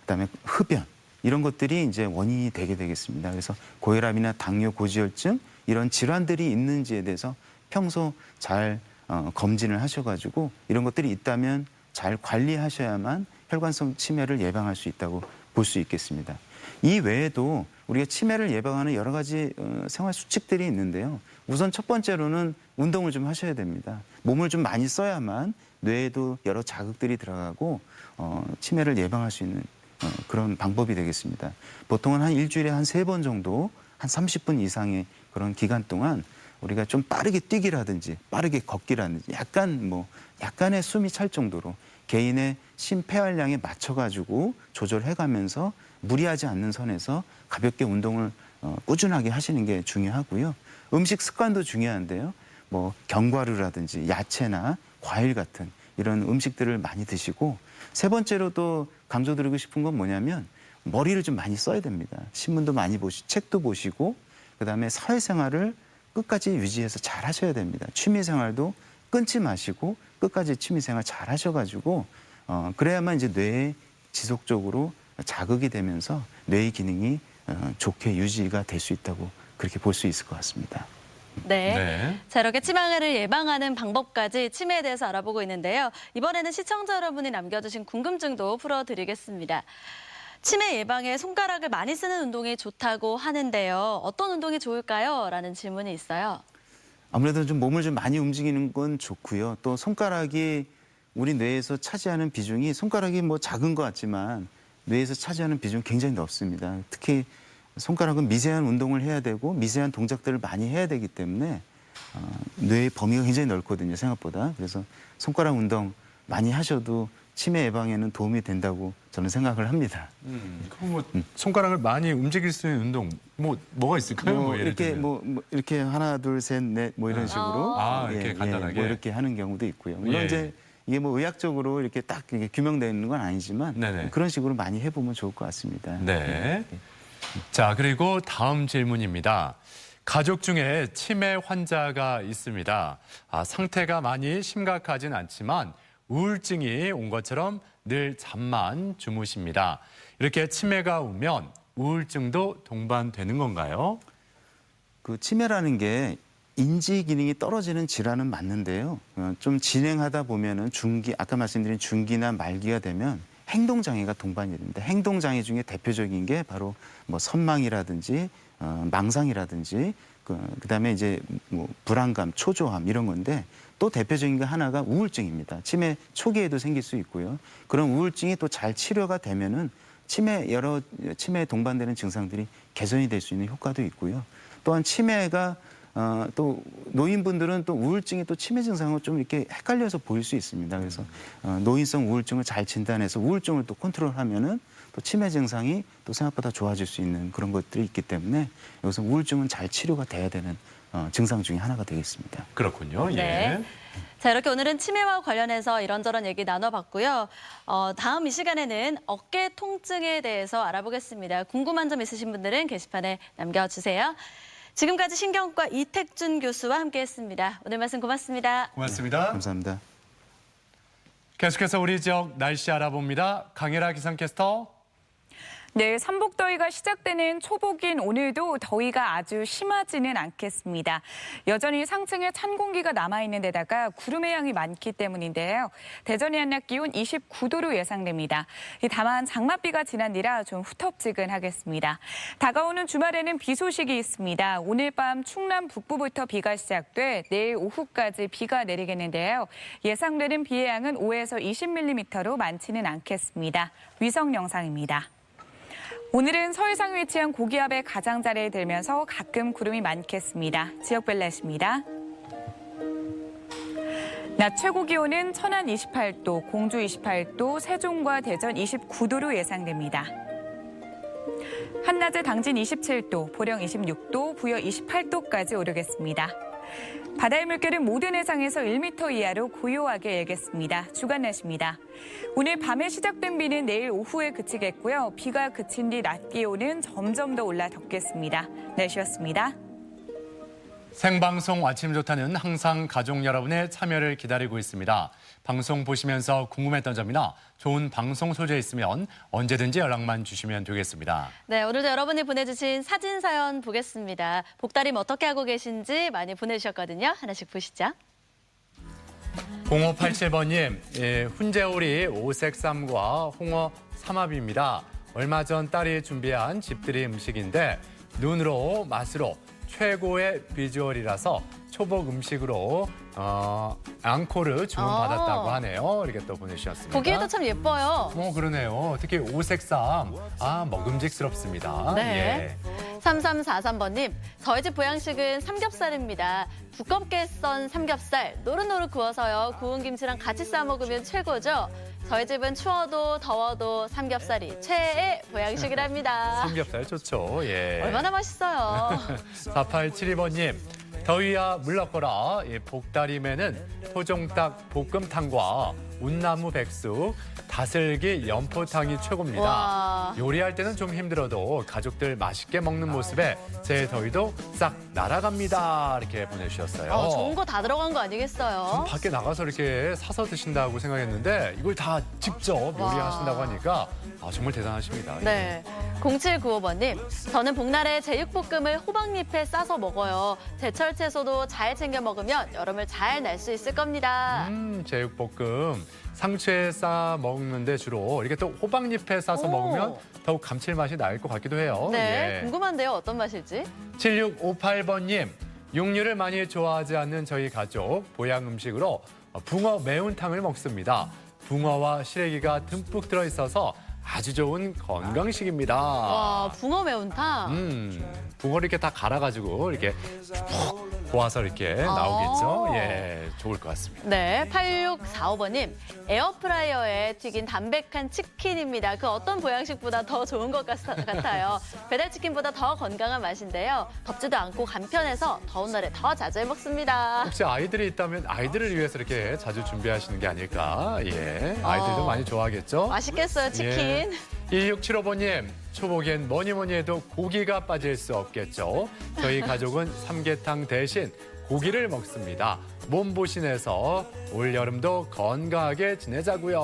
그다음에 흡연 이런 것들이 이제 원인이 되게 되겠습니다. 그래서 고혈압이나 당뇨, 고지혈증 이런 질환들이 있는지에 대해서 평소 잘 검진을 하셔가지고 이런 것들이 있다면 잘 관리하셔야만 혈관성 치매를 예방할 수 있다고 볼 수 있겠습니다. 이 외에도 우리가 치매를 예방하는 여러 가지 생활 수칙들이 있는데요. 우선 첫 번째로는 운동을 좀 하셔야 됩니다. 몸을 좀 많이 써야만 뇌에도 여러 자극들이 들어가고 치매를 예방할 수 있는 그런 방법이 되겠습니다. 보통은 한 일주일에 한 3번 정도 한 30분 이상의 그런 기간 동안 우리가 좀 빠르게 뛰기라든지 빠르게 걷기라든지 약간의 숨이 찰 정도로 개인의 심폐활량에 맞춰가지고 조절해가면서 무리하지 않는 선에서 가볍게 운동을 꾸준하게 하시는 게 중요하고요. 음식 습관도 중요한데요. 뭐 견과류라든지 야채나 과일 같은 이런 음식들을 많이 드시고 세 번째로 또 강조드리고 싶은 건 뭐냐면 머리를 좀 많이 써야 됩니다. 신문도 많이 보시고 책도 보시고 그다음에 사회생활을 끝까지 유지해서 잘 하셔야 됩니다. 취미생활도 끊지 마시고 끝까지 취미생활 잘 하셔가지고 그래야만 이제 뇌에 지속적으로 자극이 되면서 뇌의 기능이 좋게 유지가 될 수 있다고 그렇게 볼 수 있을 것 같습니다. 네. 자, 이렇게 치매를 예방하는 방법까지 치매에 대해서 알아보고 있는데요. 이번에는 시청자 여러분이 남겨주신 궁금증도 풀어드리겠습니다. 치매 예방에 손가락을 많이 쓰는 운동이 좋다고 하는데요. 어떤 운동이 좋을까요? 라는 질문이 있어요. 아무래도 좀 몸을 좀 많이 움직이는 건 좋고요. 또 손가락이 우리 뇌에서 차지하는 비중이 손가락이 뭐 작은 것 같지만 뇌에서 차지하는 비중이 굉장히 넓습니다. 특히 손가락은 미세한 운동을 해야 되고 미세한 동작들을 많이 해야 되기 때문에 뇌의 범위가 굉장히 넓거든요, 생각보다. 그래서 손가락 운동 많이 하셔도 치매 예방에는 도움이 된다고 저는 생각을 합니다. 그럼 뭐 손가락을 많이 움직일 수 있는 운동 뭐가 있을까요? 예를 이렇게 들면. 이렇게 하나, 둘, 셋, 넷 이런 식으로 이렇게 간단하게 이렇게 하는 경우도 있고요. 물론 예. 이제 이게 의학적으로 이렇게 딱 이게 규명되는 건 아니지만 네네. 그런 식으로 많이 해보면 좋을 것 같습니다. 네. 자, 그리고 다음 질문입니다. 가족 중에 치매 환자가 있습니다. 상태가 많이 심각하진 않지만 우울증이 온 것처럼 늘 잠만 주무십니다. 이렇게 치매가 오면 우울증도 동반되는 건가요? 그 치매라는 게 인지 기능이 떨어지는 질환은 맞는데요. 좀 진행하다 보면은 아까 말씀드린 중기나 말기가 되면 행동 장애가 동반이 됩니다. 행동 장애 중에 대표적인 게 바로 뭐 선망이라든지 망상이라든지 그다음에 이제 뭐 불안감, 초조함 이런 건데 또 대표적인 게 하나가 우울증입니다. 치매 초기에도 생길 수 있고요. 그런 우울증이 또 잘 치료가 되면은 치매에 동반되는 증상들이 개선이 될 수 있는 효과도 있고요. 또한 치매가 또 노인분들은 또 우울증이 또 치매 증상하고 좀 이렇게 헷갈려서 보일 수 있습니다. 그래서 노인성 우울증을 잘 진단해서 우울증을 또 컨트롤하면은 또 치매 증상이 또 생각보다 좋아질 수 있는 그런 것들이 있기 때문에 여기서 우울증은 잘 치료가 돼야 되는 증상 중에 하나가 되겠습니다. 그렇군요. 예. 네. 자, 이렇게 오늘은 치매와 관련해서 이런저런 얘기 나눠봤고요. 다음 이 시간에는 어깨 통증에 대해서 알아보겠습니다. 궁금한 점 있으신 분들은 게시판에 남겨주세요. 지금까지 신경과 이택준 교수와 함께했습니다. 오늘 말씀 고맙습니다. 고맙습니다. 감사합니다. 계속해서 우리 지역 날씨 알아봅니다. 강혜라 기상캐스터. 네, 삼복더위가 시작되는 초복인 오늘도 더위가 아주 심하지는 않겠습니다. 여전히 상층에 찬 공기가 남아있는 데다가 구름의 양이 많기 때문인데요. 대전의 한낮 기온 29도로 예상됩니다. 다만 장맛비가 지난 뒤라 좀 후텁지근하겠습니다. 다가오는 주말에는 비 소식이 있습니다. 오늘 밤 충남 북부부터 비가 시작돼 내일 오후까지 비가 내리겠는데요. 예상되는 비의 양은 5에서 20mm로 많지는 않겠습니다. 위성 영상입니다. 오늘은 서해상에 위치한 고기압의 가장자리에 들면서 가끔 구름이 많겠습니다. 지역별 날씨입니다. 낮 최고 기온은 천안 28도, 공주 28도, 세종과 대전 29도로 예상됩니다. 한낮에 당진 27도, 보령 26도, 부여 28도까지 오르겠습니다. 바다의 물결은 모든 해상에서 1m 이하로 고요하게 일겠습니다. 주간 날씨입니다. 오늘 밤에 시작된 비는 내일 오후에 그치겠고요. 비가 그친 뒤 낮 기온은 점점 더 올라 덥겠습니다. 날씨였습니다. 생방송 아침 좋다는 항상 가족 여러분의 참여를 기다리고 있습니다. 방송 보시면서 궁금했던 점이나 좋은 방송 소재 있으면 언제든지 연락만 주시면 되겠습니다. 네, 오늘도 여러분이 보내주신 사진 사연 보겠습니다. 복다림 어떻게 하고 계신지 많이 보내주셨거든요. 하나씩 보시죠. 0587번님, 훈제오리 오색쌈과 홍어 삼합입니다. 얼마 전 딸이 준비한 집들이 음식인데 눈으로 맛으로 최고의 비주얼이라서 초복 음식으로 앙코르 주문받았다고 하네요. 이렇게 또 보내주셨습니다. 보기에도 참 예뻐요. 그러네요. 특히 오색쌈, 먹음직스럽습니다. 네. 예. 3343번님, 저희 집 보양식은 삼겹살입니다. 두껍게 썬 삼겹살, 노릇노릇 구워서요. 구운 김치랑 같이 싸 먹으면 최고죠. 저희 집은 추워도 더워도 삼겹살이 최애의 보양식이랍니다. 삼겹살 좋죠. 예. 얼마나 맛있어요. 4872번님, 더위야 물러거라. 복다림에는 토종닭 볶음탕과 운나무 백숙, 다슬기 연포탕이 최고입니다. 와. 요리할 때는 좀 힘들어도 가족들 맛있게 먹는 모습에 제 더위도 싹 날아갑니다. 이렇게 보내주셨어요. 좋은 거 다 들어간 거 아니겠어요? 밖에 나가서 이렇게 사서 드신다고 생각했는데 이걸 다 직접 요리하신다고 하니까 정말 대단하십니다. 네. 0795번님, 저는 복날에 제육볶음을 호박잎에 싸서 먹어요. 제철 채소도 잘 챙겨 먹으면 여름을 잘 날 수 있을 겁니다. 제육볶음 상추에 싸 먹는데 주로 이렇게 또 호박잎에 싸서 먹으면 더욱 감칠맛이 날 것 같기도 해요. 네, 예. 궁금한데요. 어떤 맛일지? 7658번님, 육류를 많이 좋아하지 않는 저희 가족 보양 음식으로 붕어 매운탕을 먹습니다. 붕어와 시래기가 듬뿍 들어있어서 아주 좋은 건강식입니다. 와, 붕어 매운탕. 붕어를 이렇게 다 갈아가지고 이렇게 푹 고아서 이렇게 나오겠죠. 예, 좋을 것 같습니다. 네, 8645번님, 에어프라이어에 튀긴 담백한 치킨입니다. 그 어떤 보양식보다 더 좋은 것 같아요. 배달치킨보다 더 건강한 맛인데요. 덥지도 않고 간편해서 더운 날에 더 자주 해 먹습니다. 혹시 아이들이 있다면 아이들을 위해서 이렇게 자주 준비하시는 게 아닐까. 예, 아이들도 많이 좋아하겠죠. 맛있겠어요, 치킨. 예. 2675번님, 초복엔 뭐니 해도 고기가 빠질 수 없겠죠. 저희 가족은 삼계탕 대신 고기를 먹습니다. 몸보신해서 올 여름도 건강하게 지내자고요.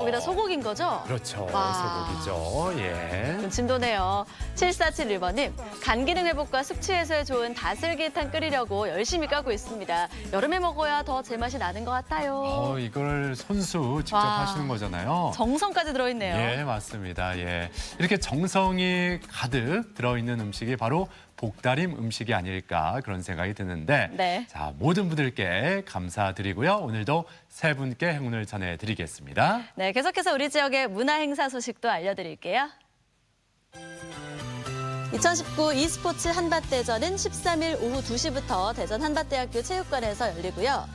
거기다 소고기인 거죠? 그렇죠. 와. 소고기죠. 예. 군침 도네요. 7471번님, 간 기능 회복과 숙취 해소에 좋은 다슬기탕 끓이려고 열심히 까고 있습니다. 여름에 먹어야 더 제맛이 나는 것 같아요. 이걸 손수 직접 와. 하시는 거잖아요. 정성까지 들어있네요. 예, 맞습니다. 예. 이렇게 정성이 가득 들어있는 음식이 바로 복다림 음식이 아닐까 그런 생각이 드는데 네. 자, 모든 분들께 감사드리고요. 오늘도 세 분께 행운을 전해드리겠습니다. 네, 계속해서 우리 지역의 문화 행사 소식도 알려드릴게요. 2019 e스포츠 한밭대전은 13일 오후 2시부터 대전 한밭대학교 체육관에서 열리고요.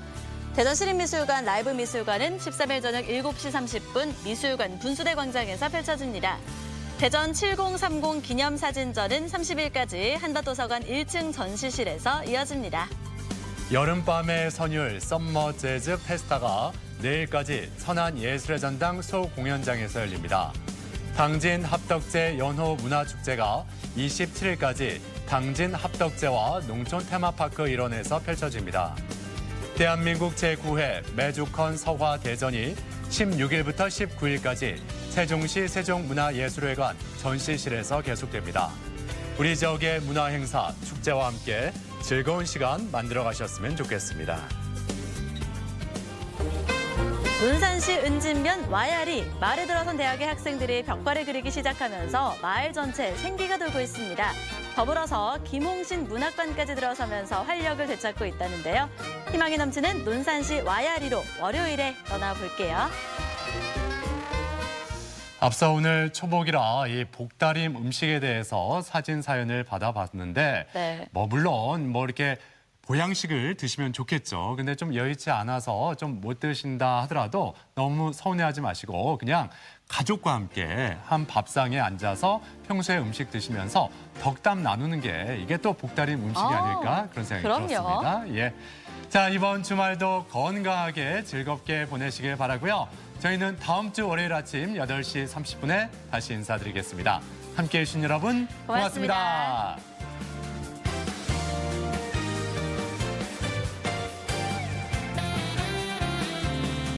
대전 시립미술관 라이브미술관은 13일 저녁 7시 30분 미술관 분수대 광장에서 펼쳐집니다. 대전 7030 기념사진전은 30일까지 한밭도서관 1층 전시실에서 이어집니다. 여름밤의 선율 썸머 재즈 페스타가 내일까지 천안예술의 전당 소공연장에서 열립니다. 당진 합덕제 연호 문화축제가 27일까지 당진 합덕제와 농촌 테마파크 일원에서 펼쳐집니다. 대한민국 제9회 매주컨 서화 대전이 16일부터 19일까지 세종시 세종문화예술회관 전시실에서 계속됩니다. 우리 지역의 문화 행사, 축제와 함께 즐거운 시간 만들어 가셨으면 좋겠습니다. 논산시 은진면 와야리, 말에 들어선 대학의 학생들이 벽화를 그리기 시작하면서 마을 전체에 생기가 돌고 있습니다. 더불어서 김홍신 문학관까지 들어서면서 활력을 되찾고 있다는데요. 희망이 넘치는 논산시 와야리로 월요일에 떠나볼게요. 앞서 오늘 초복이라 이 복다림 음식에 대해서 사진 사연을 받아봤는데 네. 물론 이렇게 보양식을 드시면 좋겠죠. 근데 좀 여의치 않아서 좀 못 드신다 하더라도 너무 서운해하지 마시고 그냥 가족과 함께 한 밥상에 앉아서 평소에 음식 드시면서 덕담 나누는 게 이게 또 복다림 음식이 아닐까 그런 생각이 그럼요. 들었습니다. 예. 자, 이번 주말도 건강하게 즐겁게 보내시길 바라고요. 저희는 다음 주 월요일 아침 8시 30분에 다시 인사드리겠습니다. 함께해 주신 여러분 고맙습니다.